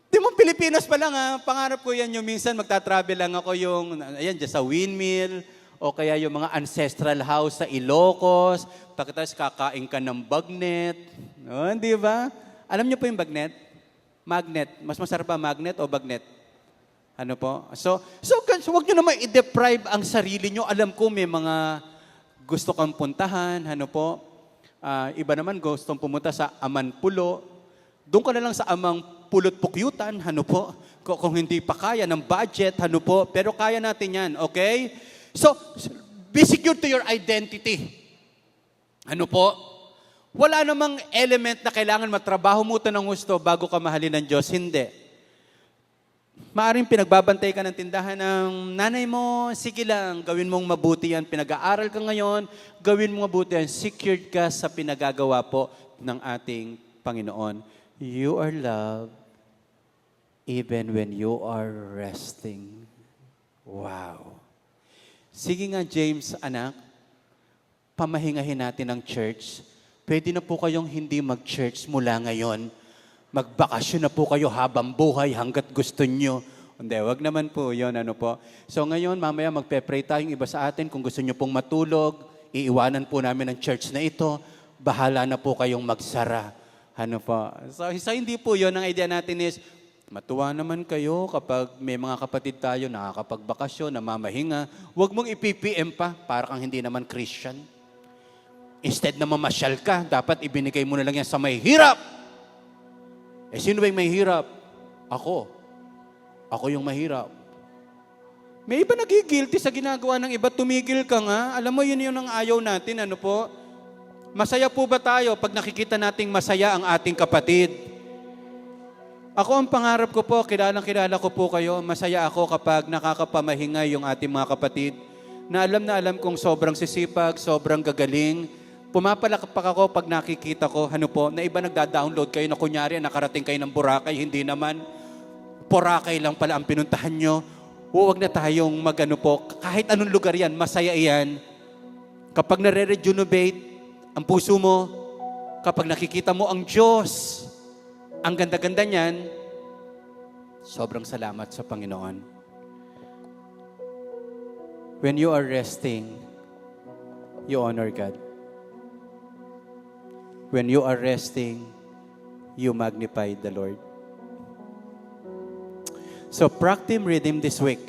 Di mo Pilipinas pa lang ha. Pangarap ko yan yung minsan magta-travel lang ako yung, ayan, dyan sa windmill, o kaya yung mga ancestral house sa Ilocos. Pagkatapos kakain ka ng bagnet. No, di ba? Alam niyo po yung bagnet? Magnet. Mas masarap ba magnet o bagnet? Ano po? So huwag nyo naman i-deprive ang sarili nyo. Alam ko may mga gusto kang puntahan, ano po? Iba naman gustong pumunta sa Amanpulo. Doon ka na lang sa Amang Pulot Pukyutan, ano po? Kung hindi pa kaya ng budget, ano po? Pero kaya natin yan, okay? So, be secure to your identity. Ano po? Wala namang element na kailangan matrabaho mo ito ng gusto bago ka mahalin ng Diyos. Hindi. Maaring pinagbabantay ka ng tindahan ng nanay mo, sige lang, gawin mong mabuti yan. Pinag-aaral ka ngayon, gawin mong mabuti yan. Secured ka sa pinagagawa po ng ating Panginoon. You are loved even when you are resting. Wow. Sige nga, James, anak, pamahingahin natin ang church. Pwede na po kayong hindi mag-church mula ngayon. Magbakasyon na po kayo habang buhay hanggat gusto nyo. Hindi, wag naman po yun, ano po. So ngayon, mamaya magpe-pray tayong iba sa atin. Kung gusto nyo pong matulog, iiwanan po namin ang church na ito. Bahala na po kayong magsara. Ano po. So hindi po yun. Ang idea natin is, matuwa naman kayo kapag may mga kapatid tayo nakakapagbakasyon, namamahinga. Huwag mong ipipm pa para kang hindi naman Christian. Instead na mamasyal ka, dapat ibinigay mo na lang yan sa may hirap. Sino ba yung may hirap? Ako. Ako yung mahirap. May iba nagigilty sa ginagawa ng iba, tumigil ka nga. Alam mo, yun ang ayaw natin, ano po? Masaya po ba tayo pag nakikita nating masaya ang ating kapatid? Ako ang pangarap ko po, kilala ko po kayo, masaya ako kapag nakakapamahinga yung ating mga kapatid na alam kong sobrang sisipag, sobrang gagaling. Pumapalakpak ako pag nakikita ko, ano po, na iba nagda-download kayo na kunyari nakarating kayo ng Boracay, hindi naman. Boracay lang pala ang pinuntahan nyo. Huwag na tayong magano po, kahit anong lugar yan, masaya yan. Kapag nare-rejuvenate ang puso mo, kapag nakikita mo ang Diyos, ang ganda-ganda niyan, sobrang salamat sa Panginoon. When you are resting, you honor God. When you are resting, you magnify the Lord. So, Practim Rhythm this week.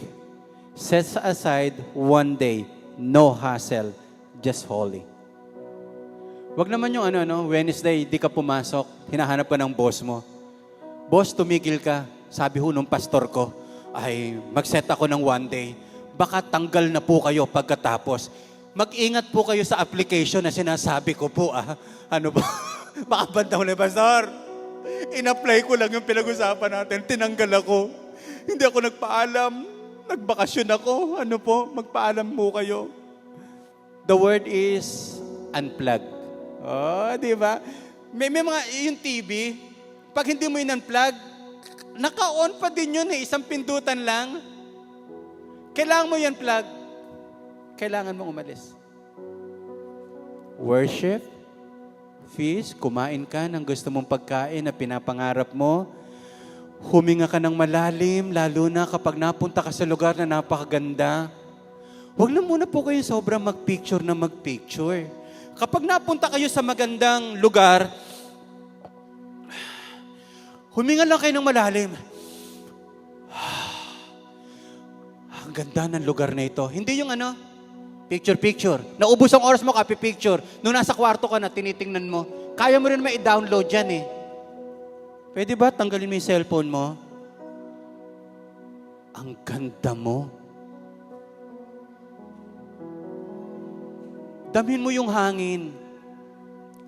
Set aside one day, no hassle, just holy. Wag naman yung Wednesday, di ka pumasok, hinahanap ka ng boss mo. Boss, tumigil ka. Sabi ho nung pastor ko, ay mag-set ako ng one day. Baka tanggal na po kayo pagkatapos. Mag-ingat po kayo sa application na sinasabi ko po. Ano ba? Baka bandaw na, pastor. In-apply ko lang yung pinag-usapan natin. Tinanggal ako. Hindi ako nagpaalam. Nagbakasyon ako. Ano po? Magpaalam po kayo. The word is unplug. Oh, di ba? May mga, yung TV, pag hindi mo in-unplug, naka-on pa din yun eh, isang pindutan lang. Kailangan mo yan plug. Kailangan mong umalis. Worship, feast, kumain ka ng gusto mong pagkain na pinapangarap mo. Huminga ka ng malalim, lalo na kapag napunta ka sa lugar na napakaganda. Huwag lang muna po kayo sobrang magpicture na magpicture. Kapag napunta kayo sa magandang lugar, huminga lang kayo ng malalim. Ang ganda ng lugar na ito. Hindi yung picture. Naubos ang oras mo, copy-picture. Nung nasa kwarto ka na, tinitingnan mo. Kaya mo rin i-download yan eh. Pwede ba tanggalin mo yung cellphone mo? Ang ganda mo. Damhin mo yung hangin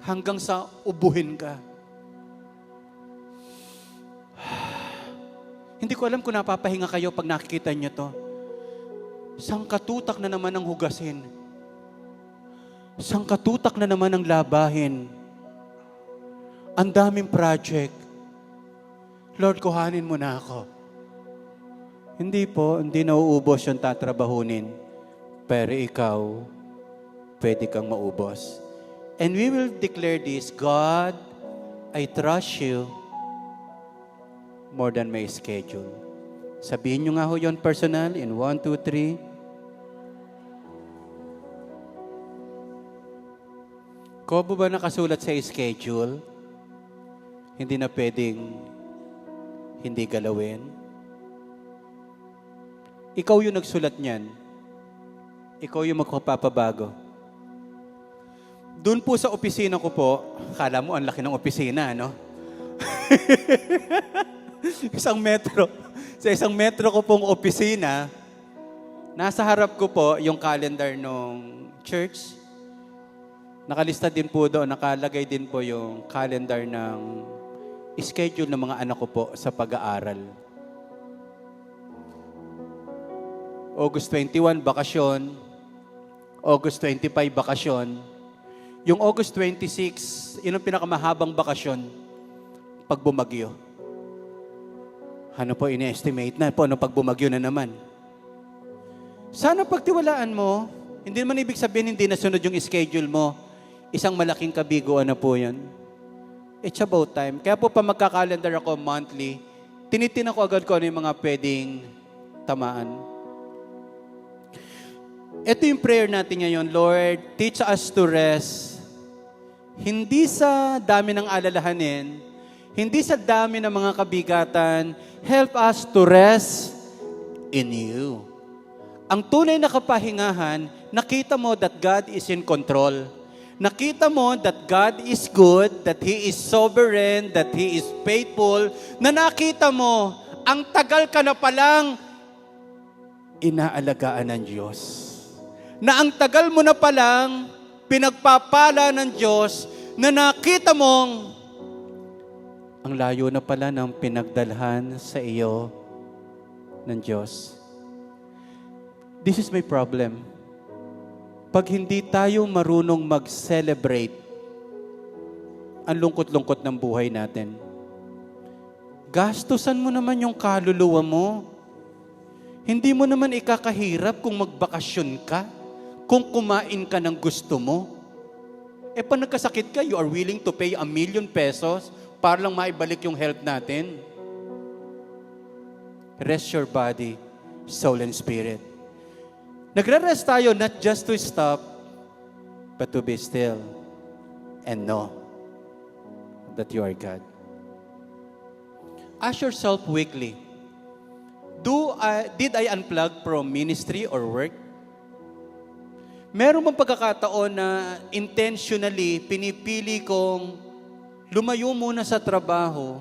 hanggang sa ubuhin ka. Hindi ko alam kung napapahinga kayo pag nakikita nyo to. Sangkatutak na naman ang hugasin. Sangkatutak na naman ang labahin. Ang daming project. Lord, kuhanin mo na ako. Hindi po, hindi nauubos yung tatrabahunin. Pero ikaw, pwede kang maubos. And we will declare this, God, I trust you more than my schedule. Sabihin nyo nga ho yun personal in 1, 2, 3. Kobo ba nakasulat sa schedule? Hindi na pwedeng hindi galawin? Ikaw yung nagsulat niyan. Ikaw yung magpapabago. Doon po sa opisina ko po, kala mo ang laki ng opisina, no? Sa isang metro ko pong opisina, nasa harap ko po yung calendar ng church. Nakalista din po doon, nakalagay din po yung calendar ng schedule ng mga anak ko po sa pag-aaral. August 21, bakasyon. August 25, bakasyon. Yung August 26, yun ang pinakamahabang bakasyon pag bumagyo. Ano po, ini-estimate na po, pag bumagyo na naman. Sana pagtiwalaan mo, hindi naman ibig sabihin hindi nasunod yung schedule mo. Isang malaking kabiguan na po yan. It's about time. Kaya po pa magka-calendar ako monthly, tinitin ako agad ko ano yung mga pwedeng tamaan. Ito yung prayer natin ngayon, Lord, teach us to rest. Hindi sa dami ng alalahanin, hindi sa dami ng mga kabigatan, help us to rest in you. Ang tunay na kapahingahan, nakita mo that God is in control. Nakita mo that God is good, that He is sovereign, that He is faithful, na nakita mo, ang tagal ka na palang inaalagaan ng Diyos. Na ang tagal mo na palang pinagpapala ng Diyos, na nakita mong ang layo na pala ng pinagdalhan sa iyo ng Diyos. This is my problem. Pag hindi tayo marunong mag-celebrate, ang lungkot-lungkot ng buhay natin. Gastusan mo naman yung kaluluwa mo. Hindi mo naman ikakahirap kung magbakasyon ka, kung kumain ka ng gusto mo. Pag nagkasakit ka, you are willing to pay 1 million pesos para lang maibalik yung health natin. Rest your body, soul, and spirit. Nagre-rest tayo not just to stop, but to be still and know that you are God. Ask yourself weekly, did I unplug from ministry or work? Meron bang pagkakataon na intentionally pinipili kong lumayo muna sa trabaho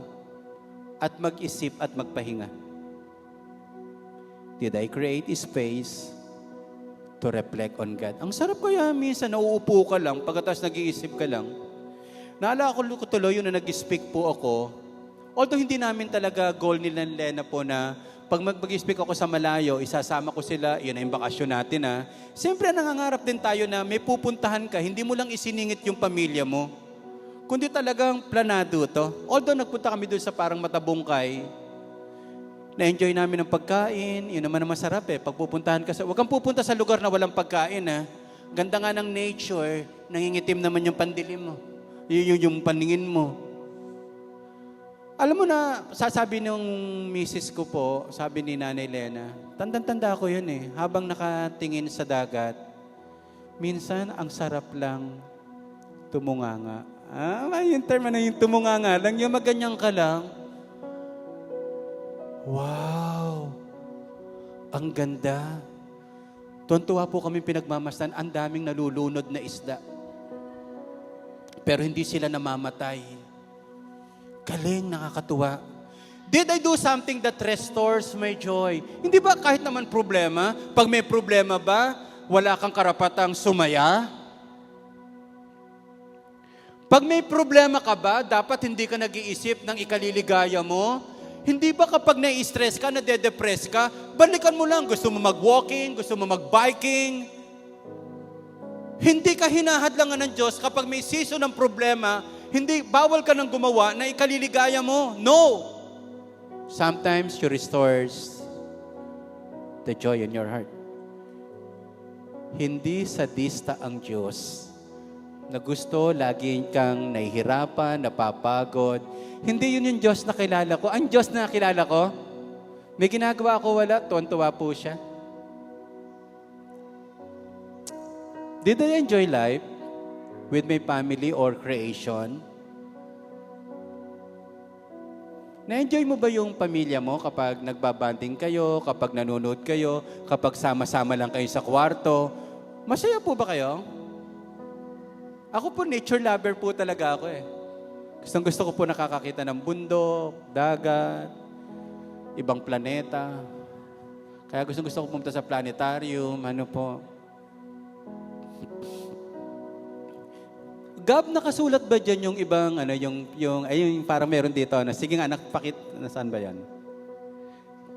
at mag-isip at magpahinga? Did I create a space to reflect on God? Ang sarap kaya minsan, nauupo ka lang, pagkatapos nag-iisip ka lang. Naalala ko tuloy yun na nag-speak po ako. Although hindi namin talaga goal nila Lena po na Pag mag-speak ako sa malayo, isasama ko sila, yun na yung bakasyon natin ha. Siyempre, nangangarap din tayo na may pupuntahan ka, hindi mo lang isiningit yung pamilya mo. Kundi talagang planado to. Although nagpunta kami doon sa parang Matabungkay, na-enjoy namin ang pagkain, yun naman ang masarap eh. Pag pupuntahan ka huwag kang pupunta sa lugar na walang pagkain ha. Ganda nga ng nature, nangingitim naman yung pandilim mo. Yung paningin mo. Alam mo na, sasabi nung misis ko po, sabi ni Nanay Lena, tandang-tanda ko yun eh, habang nakatingin sa dagat, minsan ang sarap lang tumunganga. Yung term na yung tumunganga lang, yung maganyang ka lang. Wow! Ang ganda. Tuwan-tuwa po kami pinagmamasdan, ang daming nalulunod na isda. Pero hindi sila namamatay. Galing, nakakatuwa. Did I do something that restores my joy? Hindi ba kahit naman problema, pag may problema ba, wala kang karapatang sumaya? Pag may problema ka ba, dapat hindi ka nag-iisip ng ikaliligaya mo? Hindi ba kapag nai-stress ka, nade-depress ka, balikan mo lang, gusto mo mag-walking, gusto mo mag-biking? Hindi ka hinahadlangan ng Diyos kapag may season ng problema, hindi, bawal ka nang gumawa na ikaliligaya mo. No! Sometimes you restores the joy in your heart. Hindi sadista ang Diyos na gusto lagi kang nahihirapan, napapagod. Hindi yun yung Diyos na kilala ko. Ang Diyos na kilala ko, may ginagawa ako wala, tuwan-tuwa po siya. Did I enjoy life with my family or creation? Na-enjoy mo ba yung pamilya mo kapag nagbabanding kayo, kapag nanonood kayo, kapag sama-sama lang kayo sa kwarto? Masaya po ba kayo? Ako po, nature lover po talaga ako eh. Gusto ko po nakakakita ng bundok, dagat, ibang planeta. Kaya gusto ko pumunta sa planetarium, ano po. Gab, nakasulat ba dyan yung ibang, yung parang meron dito, sige nga, nasaan ba yan?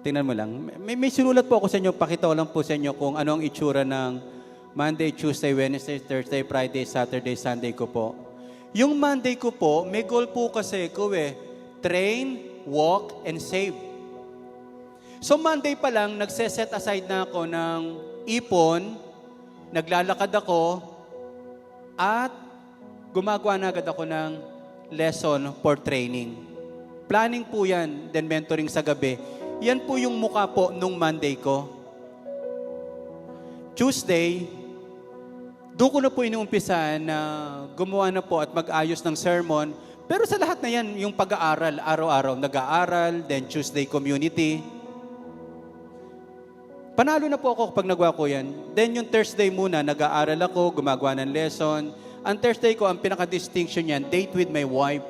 Tingnan mo lang. May sinulat po ako sa inyo, pakita ko lang po sa inyo kung ano ang itsura ng Monday, Tuesday, Wednesday, Thursday, Friday, Saturday, Sunday ko po. Yung Monday ko po, may goal po kasi ko train, walk, and save. So Monday pa lang, nagse-set aside na ako ng ipon, naglalakad ako, at gumagawa na agad ako ng lesson for training. Planning po yan, then mentoring sa gabi. Yan po yung mukha po nung Monday ko. Tuesday, doon ko na po inuumpisa na gumawa na po at mag-ayos ng sermon. Pero sa lahat na yan, yung pag-aaral, araw-araw nag-aaral, then Tuesday community. Panalo na po ako kapag nagawa ko yan. Then yung Thursday muna, nag-aaral ako, gumagawa ng lesson. Ang Thursday ko, ang pinaka-distinction yan, date with my wife.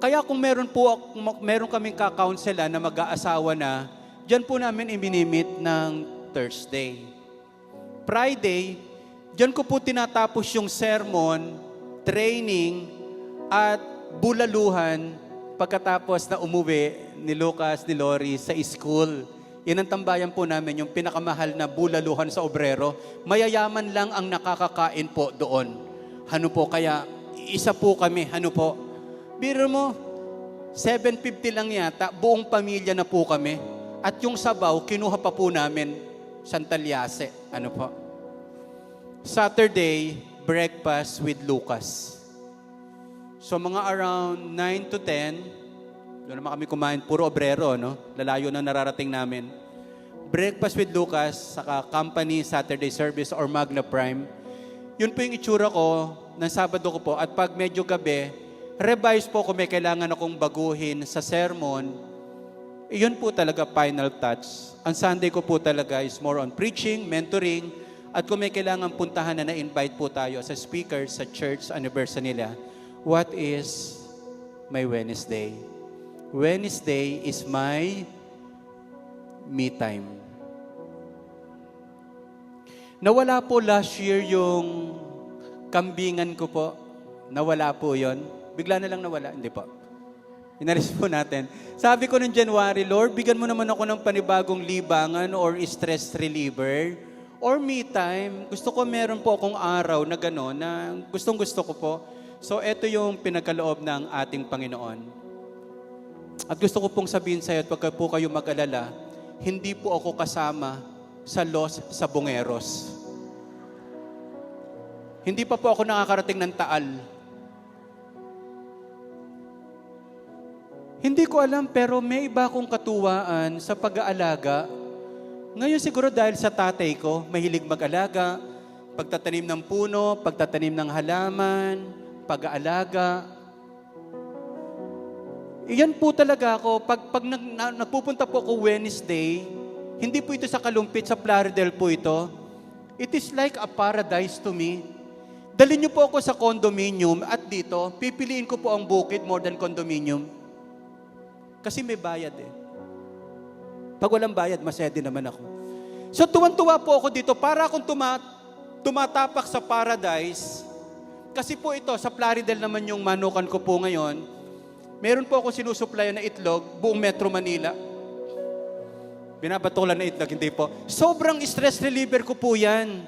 Kaya kung meron kaming kakaunselan na mag-aasawa na, dyan po namin iminimit ng Thursday. Friday, dyan ko po tinatapos yung sermon, training, at bulaluhan pagkatapos na umuwi ni Lucas, ni Lori sa school. Yan ang tambayan po namin, yung pinakamahal na bulaluhan sa obrero. Mayayaman lang ang nakakakain po doon. Ano po, kaya isa po kami, ano po. Biro mo, 750 lang yata, buong pamilya na po kami. At yung sabaw, kinuha pa po namin, Santalyase, ano po. Saturday, breakfast with Lucas. So mga around 9 to 10, doon naman kami kumain, puro obrero, no? Lalayo na nararating namin. Breakfast with Lucas, saka company, Saturday service, or Magna Prime. Yun po yung itsura ko ng Sabado ko po. At pag medyo gabi, revise po kung may kailangan akong baguhin sa sermon. Yun po talaga final touch. Ang Sunday ko po talaga is more on preaching, mentoring, at kung may kailangan puntahan na na-invite po tayo sa speaker sa church anniversary nila. What is my Wednesday? Wednesday is my me time. Nawala po last year yung kambingan ko po. Nawala po yon. Bigla na lang nawala. Hindi po. Inalis po natin. Sabi ko nung January, Lord, bigyan mo naman ako ng panibagong libangan or stress reliever or me time. Gusto ko meron po akong araw na gano'n na gustong gusto ko po. So, ito yung pinagkaloob ng ating Panginoon. At gusto ko pong sabihin sa iyo, at pagka po kayo mag-alala, hindi po ako kasama sa Los Sabongeros. Hindi pa po ako nakakarating ng Taal. Hindi ko alam, pero may iba akong katuwaan sa pag-aalaga. Ngayon siguro dahil sa tatay ko, mahilig mag-alaga, pagtatanim ng puno, pagtatanim ng halaman, pag-aalaga. Iyan po talaga ako. Pag nagpupunta po ako Wednesday, hindi po ito sa Kalumpit, sa Plaridel po ito. It is like a paradise to me. Dalhin niyo po ako sa condominium at dito, pipiliin ko po ang bukid more than condominium. Kasi may bayad eh. Pag walang bayad, masaya din naman ako. So tuwan-tuwa po ako dito para akong tumatapak sa paradise. Kasi po ito, sa Plaridel naman yung manukan ko po ngayon, meron po ako sinusuplayan na itlog, buong Metro Manila. Binabatulan na itlog, hindi po. Sobrang stress reliever ko po yan.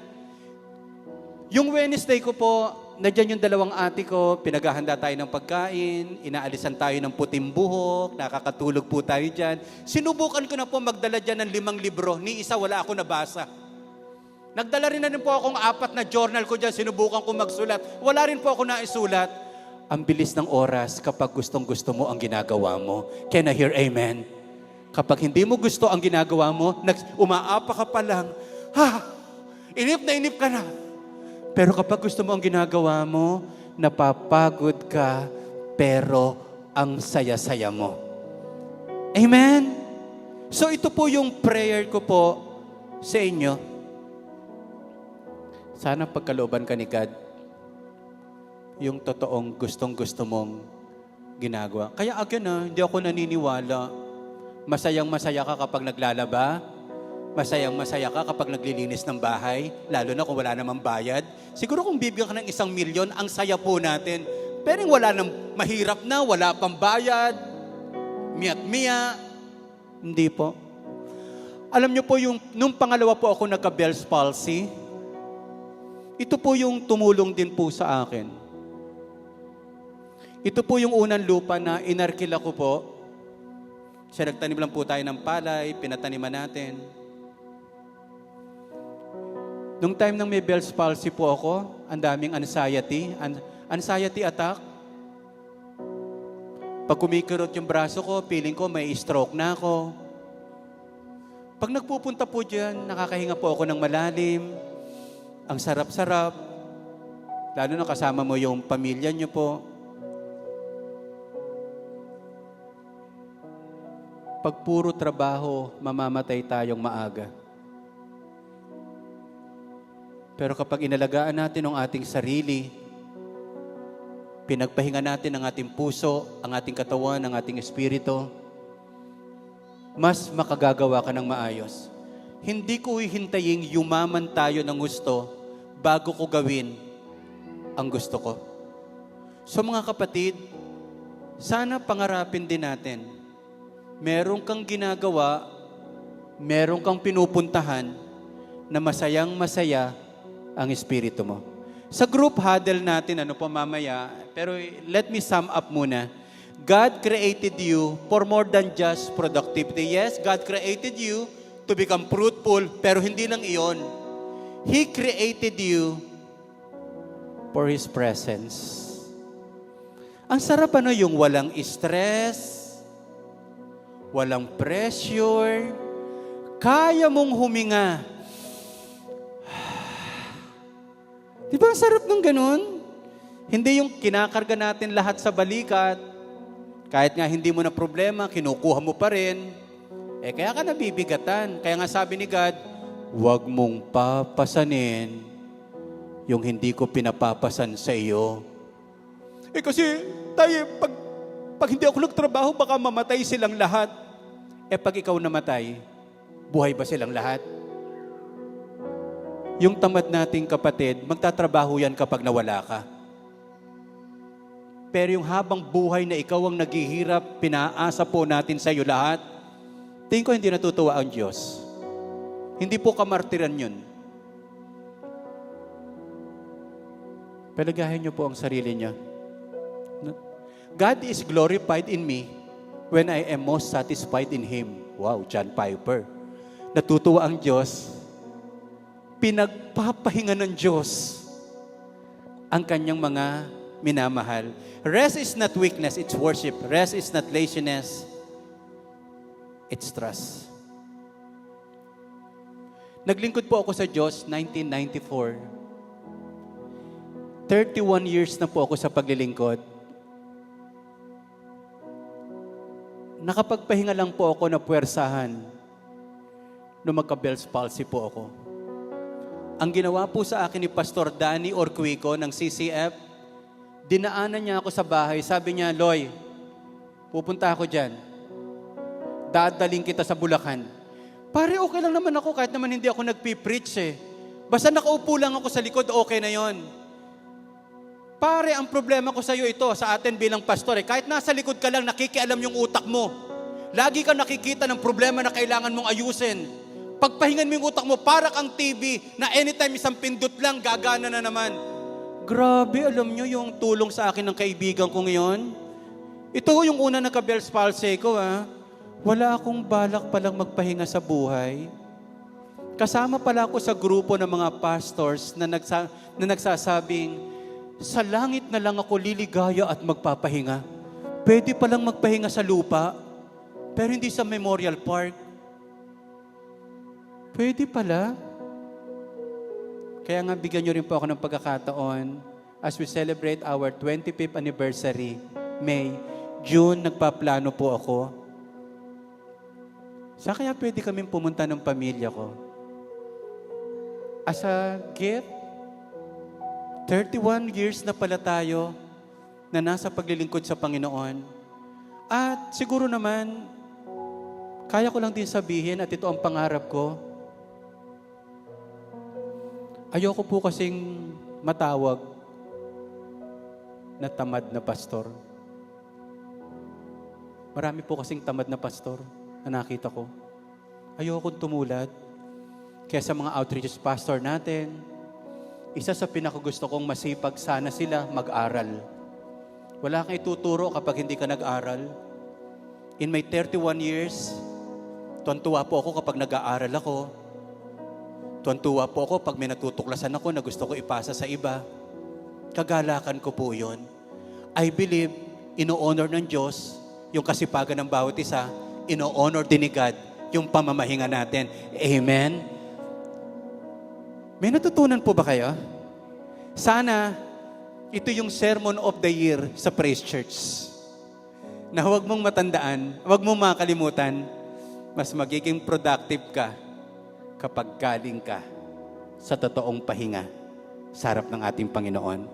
Yung Wednesday ko po, nandiyan yung dalawang ate ko, pinaghahanda tayo ng pagkain, inaalisan tayo ng puting buhok, nakakatulog po tayo dyan. Sinubukan ko na po magdala dyan ng 5 libro, ni isa wala ako nabasa. Nagdala rin na rin po akong 4 na journal ko dyan, sinubukan ko magsulat. Wala rin po ako naisulat. Ang bilis ng oras kapag gustong-gusto mo ang ginagawa mo. Can I hear amen? Kapag hindi mo gusto ang ginagawa mo, umaapa ka pa lang, inip ka na. Pero kapag gusto mo ang ginagawa mo, napapagod ka, pero ang saya-saya mo. Amen? So ito po yung prayer ko po sa inyo. Sana pagkalooban ka ni God, yung totoong gustong-gusto mong ginagawa. Kaya again hindi ako naniniwala. Masayang-masaya ka kapag naglalaba. Masayang-masaya ka kapag naglilinis ng bahay, lalo na kung wala namang bayad. Siguro kung bibigyan ka ng 1 milyon, ang saya po natin. Pero wala nang mahirap na, wala pang bayad, miat-miya. Hindi po. Alam niyo po, nung pangalawa po ako nagka-Bell's palsy, ito po yung tumulong din po sa akin. Ito po yung unang lupa na inarkila ko po. Siya nagtanim lang po tayo ng palay, pinataniman natin. Nung time nang may Bell's palsy po ako, ang daming anxiety attack. Pag kumikirot yung braso ko, feeling ko may stroke na ako. Pag nagpupunta po dyan, nakakahinga po ako ng malalim. Ang sarap-sarap. Lalo na kasama mo yung pamilya nyo po. Pag puro trabaho, mamamatay tayong maaga. Pero kapag inalagaan natin ang ating sarili, pinagpahinga natin ang ating puso, ang ating katawan, ang ating espiritu, mas makagagawa ka ng maayos. Hindi ko hihintayin yumaman tayo ng gusto bago ko gawin ang gusto ko. So mga kapatid, sana pangarapin din natin, meron kang ginagawa, meron kang pinupuntahan na masayang-masaya ang espiritu mo. Sa group huddle natin, mamaya, pero let me sum up muna. God created you for more than just productivity. Yes, God created you to become fruitful, pero hindi lang iyon. He created you for His presence. Ang sarap yung walang stress, walang pressure, kaya mong huminga. Di ba ang sarap ng ganun? Hindi yung kinakarga natin lahat sa balikat. Kahit nga hindi mo na problema, kinukuha mo pa rin. Kaya ka nabibigatan. Kaya nga sabi ni God, huwag mong papasanin yung hindi ko pinapapasan sa iyo. Kasi tayo, pag hindi ako nagtrabaho, baka mamatay silang lahat. Pag ikaw namatay, buhay ba silang lahat? Yung tamad nating kapatid, magtatrabaho yan kapag nawala ka. Pero yung habang buhay na ikaw ang naghihirap, pinaasa po natin sa iyo lahat, tingin ko hindi natutuwa ang Diyos. Hindi po kamartiran yun. Palagahin niyo po ang sarili niya. God is glorified in me when I am most satisfied in Him. Wow, John Piper. Natutuwa ang Diyos. Pinagpapahinga ng Diyos ang kanyang mga minamahal. Rest is not weakness, it's worship. Rest is not laziness, it's trust. Naglingkod po ako sa Diyos 1994. 31 years na po ako sa paglilingkod. Nakapagpahinga lang po ako na puwersahan nung magka-Bell's palsy po ako. Ang ginawa po sa akin ni Pastor Danny Orquico ng CCF, dinaanan niya ako sa bahay. Sabi niya, Loy, pupunta ako dyan. Dadaling kita sa Bulacan. Pare, okay lang naman ako kahit naman hindi ako nagpipreach eh. Basta nakaupo lang ako sa likod, okay na yon. Pare, ang problema ko sa iyo ito, sa atin bilang pastor eh, kahit nasa likod ka lang, nakikialam yung utak mo. Lagi kang nakikita ng problema na kailangan mong ayusin. Pagpahingan mo yung utak mo, para kang TV na anytime isang pindot lang, gagana na naman. Grabe, alam nyo yung tulong sa akin ng kaibigan ko ngayon? Ito yung una nagka-Bell's palsy ko, ha? Wala akong balak palang magpahinga sa buhay. Kasama pala ako sa grupo ng mga pastors na nagsasabing, sa langit na lang ako liligaya at magpapahinga. Pwede palang magpahinga sa lupa, pero hindi sa Memorial Park. Pwede pala. Kaya nga bigyan nyo rin po ako ng pagkakataon as we celebrate our 25th anniversary, May, June, nagpaplano po ako. Saan kaya pwede kaming pumunta ng pamilya ko? As a gift, 31 years na pala tayo na nasa paglilingkod sa Panginoon. At siguro naman, kaya ko lang din sabihin at ito ang pangarap ko. Ayoko po kasing matawag na tamad na pastor. Marami po kasing tamad na pastor na nakita ko. Ayokong tumulad. Kaya sa mga outreach pastor natin, isa sa pinakagusto kong masipag sana sila mag-aral. Wala kang ituturo kapag hindi ka nag-aral. In my 31 years, tuwan-tuwa po ako kapag nag-aaral ako. Tuwan-tuwa po ako pag may natutuklasan ako na gusto ko ipasa sa iba. Kagalakan ko po yun. I believe, ino-honor ng Diyos yung kasipagan ng bawat isa. Ino-honor din ni God yung pamamahinga natin. Amen? May natutunan po ba kayo? Sana, ito yung sermon of the year sa Praise Church. Na huwag mong matandaan, huwag mong makalimutan, mas magiging productive ka kapag galing ka sa totoong pahinga sa harap ng ating Panginoon.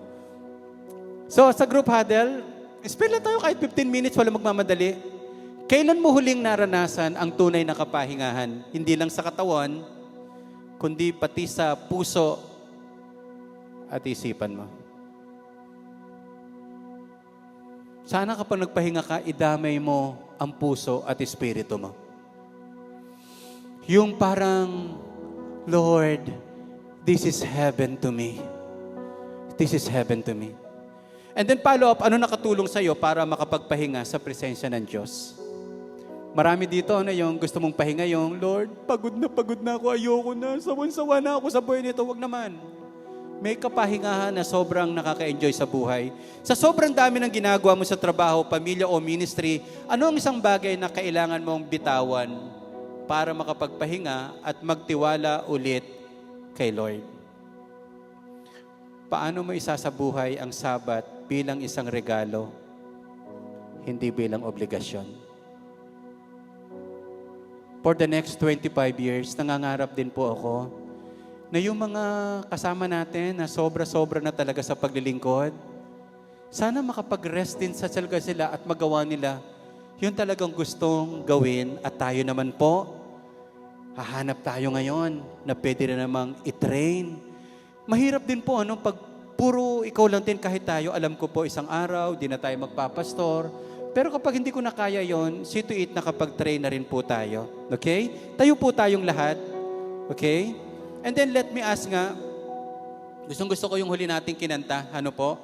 So, sa group huddle, spend lang tayo kahit 15 minutes, wala magmamadali. Kailan mo huling naranasan ang tunay na kapahingahan? Hindi lang sa katawan, kundi pati sa puso at isipan mo. Sana kapag nagpahinga ka, idamay mo ang puso at espiritu mo. Yung parang, Lord, this is heaven to me. This is heaven to me. And then follow up, ano nakatulong sa'yo para makapagpahinga sa presensya ng Diyos? Marami dito na yung gusto mong pahinga yung, Lord, pagod na ako, ayoko na, sawan-sawa na ako sa buhay nito. Wag naman. May kapahingahan na sobrang nakaka-enjoy sa buhay. Sa sobrang dami ng ginagawa mo sa trabaho, pamilya o ministry, ano ang isang bagay na kailangan mong bitawan para makapagpahinga at magtiwala ulit kay Lord? Paano mo isasabuhay ang Sabat bilang isang regalo, hindi bilang obligasyon? For the next 25 years, nangangarap din po ako na yung mga kasama natin na sobra-sobra na talaga sa paglilingkod, sana makapag-rest din sa talaga sila at magawa nila yung talagang gustong gawin. At tayo naman po, hahanap tayo ngayon na pwede na namang i-train. Mahirap din po pag puro ikaw lang din kahit tayo. Alam ko po isang araw, di na tayo magpapastor. Pero kapag hindi ko na kaya yon, see to it na kapag train na rin po tayo. Okay? Tayo po tayong lahat. Okay? And then let me ask nga, gusto ko yung huli nating kinanta. Ano po?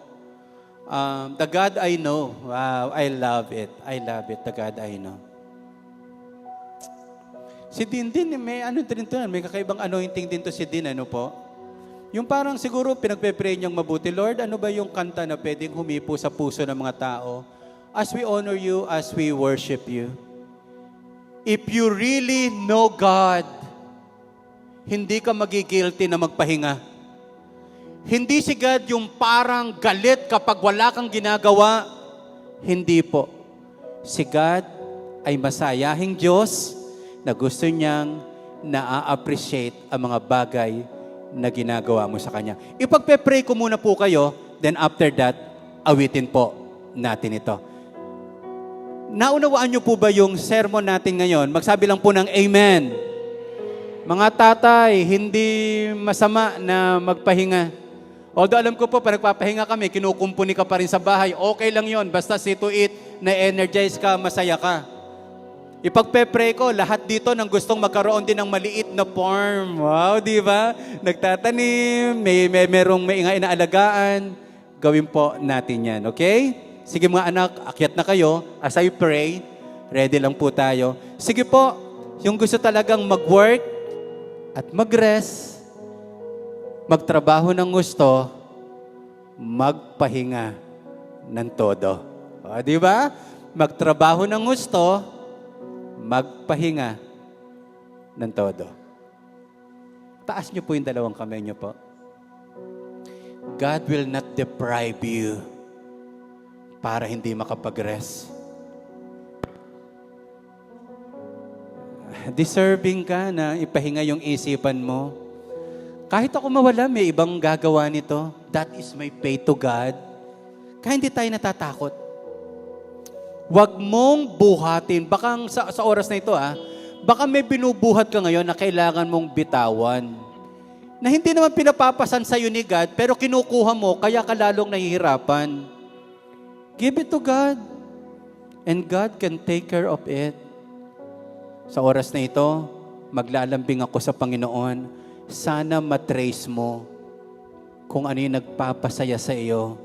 The God I Know. Wow, I love it. I love it, The God I Know. Si Din din, may ano din to, may kakaibang anointing din to si Din, ano po? Yung parang siguro pinagpe-pray niyang mabuti, Lord, ano ba yung kanta na pwedeng humipo sa puso ng mga tao as we honor you, as we worship you? If you really know God, hindi ka magigilty na magpahinga. Hindi si God yung parang galit kapag wala kang ginagawa. Hindi po. Si God ay masayahing Diyos na gusto niyang na-appreciate ang mga bagay na ginagawa mo sa Kanya. Ipagpe-pray ko muna po kayo, then after that, awitin po natin ito. Naunawaan niyo po ba yung sermon natin ngayon? Magsabi lang po ng Amen. Mga tatay, hindi masama na magpahinga. Although alam ko po, pag nagpapahinga kami, kinukumpuni ka pa rin sa bahay, okay lang yon. Basta see to it, na-energize ka, masaya ka. Ipagpe-pray ko, lahat dito nang gustong magkaroon din ng maliit na farm. Wow, di ba? Nagtatanim, merong may inaalagaan. Gawin po natin yan, okay? Sige mga anak, akyat na kayo. As I pray, ready lang po tayo. Sige po, yung gusto talagang mag-work at mag-rest, magtrabaho ng gusto, magpahinga ng todo. O, di ba? Magtrabaho ng gusto, magpahinga ng todo. Taas niyo po yung dalawang kamay niyo po. God will not deprive you para hindi makapag-rest. Deserving ka na ipahinga yung isipan mo. Kahit ako mawala, may ibang gagawa nito. That is my pay to God. Kaya hindi tayo natatakot. Huwag mong buhatin. Baka sa oras na ito, baka may binubuhat ka ngayon na kailangan mong bitawan. Na hindi naman pinapapasan sa'yo ni God, pero kinukuha mo, kaya ka lalong nahihirapan. Give it to God. And God can take care of it. Sa oras na ito, maglalambing ako sa Panginoon. Sana matrace mo kung ano yung nagpapasaya sa iyo,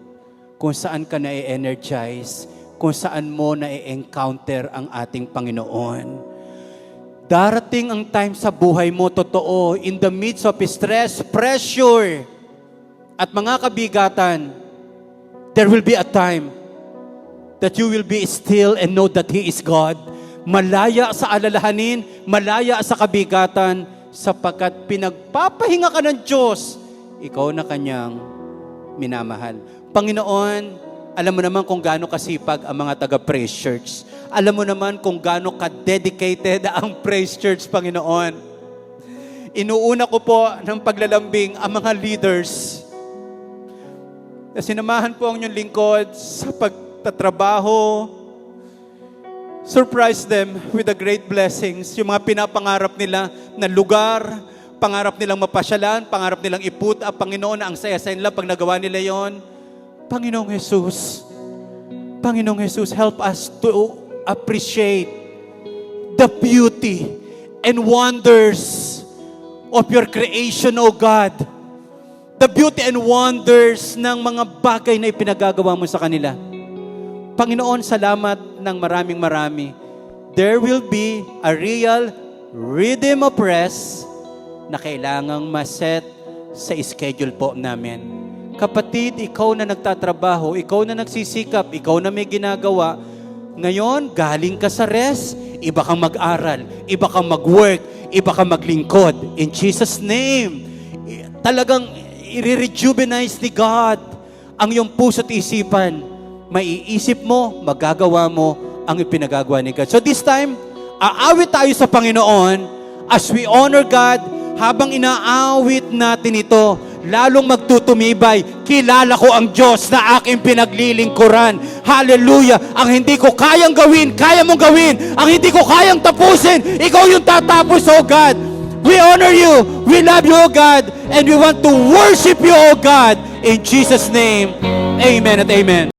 kung saan ka na-energize, kung saan mo na-encounter ang ating Panginoon. Darating ang time sa buhay mo, totoo, in the midst of stress, pressure, at mga kabigatan, there will be a time that you will be still and know that He is God. Malaya sa alalahanin, malaya sa kabigatan, sapagkat pinagpapahinga ka ng Diyos, ikaw na Kanyang minamahal. Panginoon, alam mo naman kung gaano kasipag ang mga taga-Praise Church. Alam mo naman kung gaano ka-dedicated ang Praise Church, Panginoon. Inuuna ko po ng paglalambing ang mga leaders. Sinamahan po ang inyong lingkod sa pagtatrabaho. Surprise them with the great blessings. Yung mga pinapangarap nila na lugar, pangarap nilang mapasyalan, pangarap nilang iput ang Panginoon na ang saya-saya nila pag nagawa nila yon. Panginoong Jesus, help us to appreciate the beauty and wonders of your creation, O God. The beauty and wonders ng mga bagay na ipinagagawa mo sa kanila. Panginoon, salamat ng maraming-marami. There will be a real rhythm of rest na kailangang maset sa schedule po namin. Kapatid, ikaw na nagtatrabaho, ikaw na nagsisikap, ikaw na may ginagawa. Ngayon, galing ka sa rest, iba kang mag-aral, iba kang mag-work, iba kang maglingkod. In Jesus' name, talagang i-rejuvenate ni God ang iyong puso't isipan. Maiisip mo, magagawa mo ang ipinagagawa ni God. So this time, aawit tayo sa Panginoon as we honor God. Habang inaawit natin ito, lalong magtutumibay, kilala ko ang Diyos na aking pinaglilingkuran. Hallelujah! Ang hindi ko kayang gawin, kaya mong gawin. Ang hindi ko kayang tapusin, ikaw yung tatapos, O God. We honor you, we love you, O God, and we want to worship you, O God. In Jesus' name, amen at amen.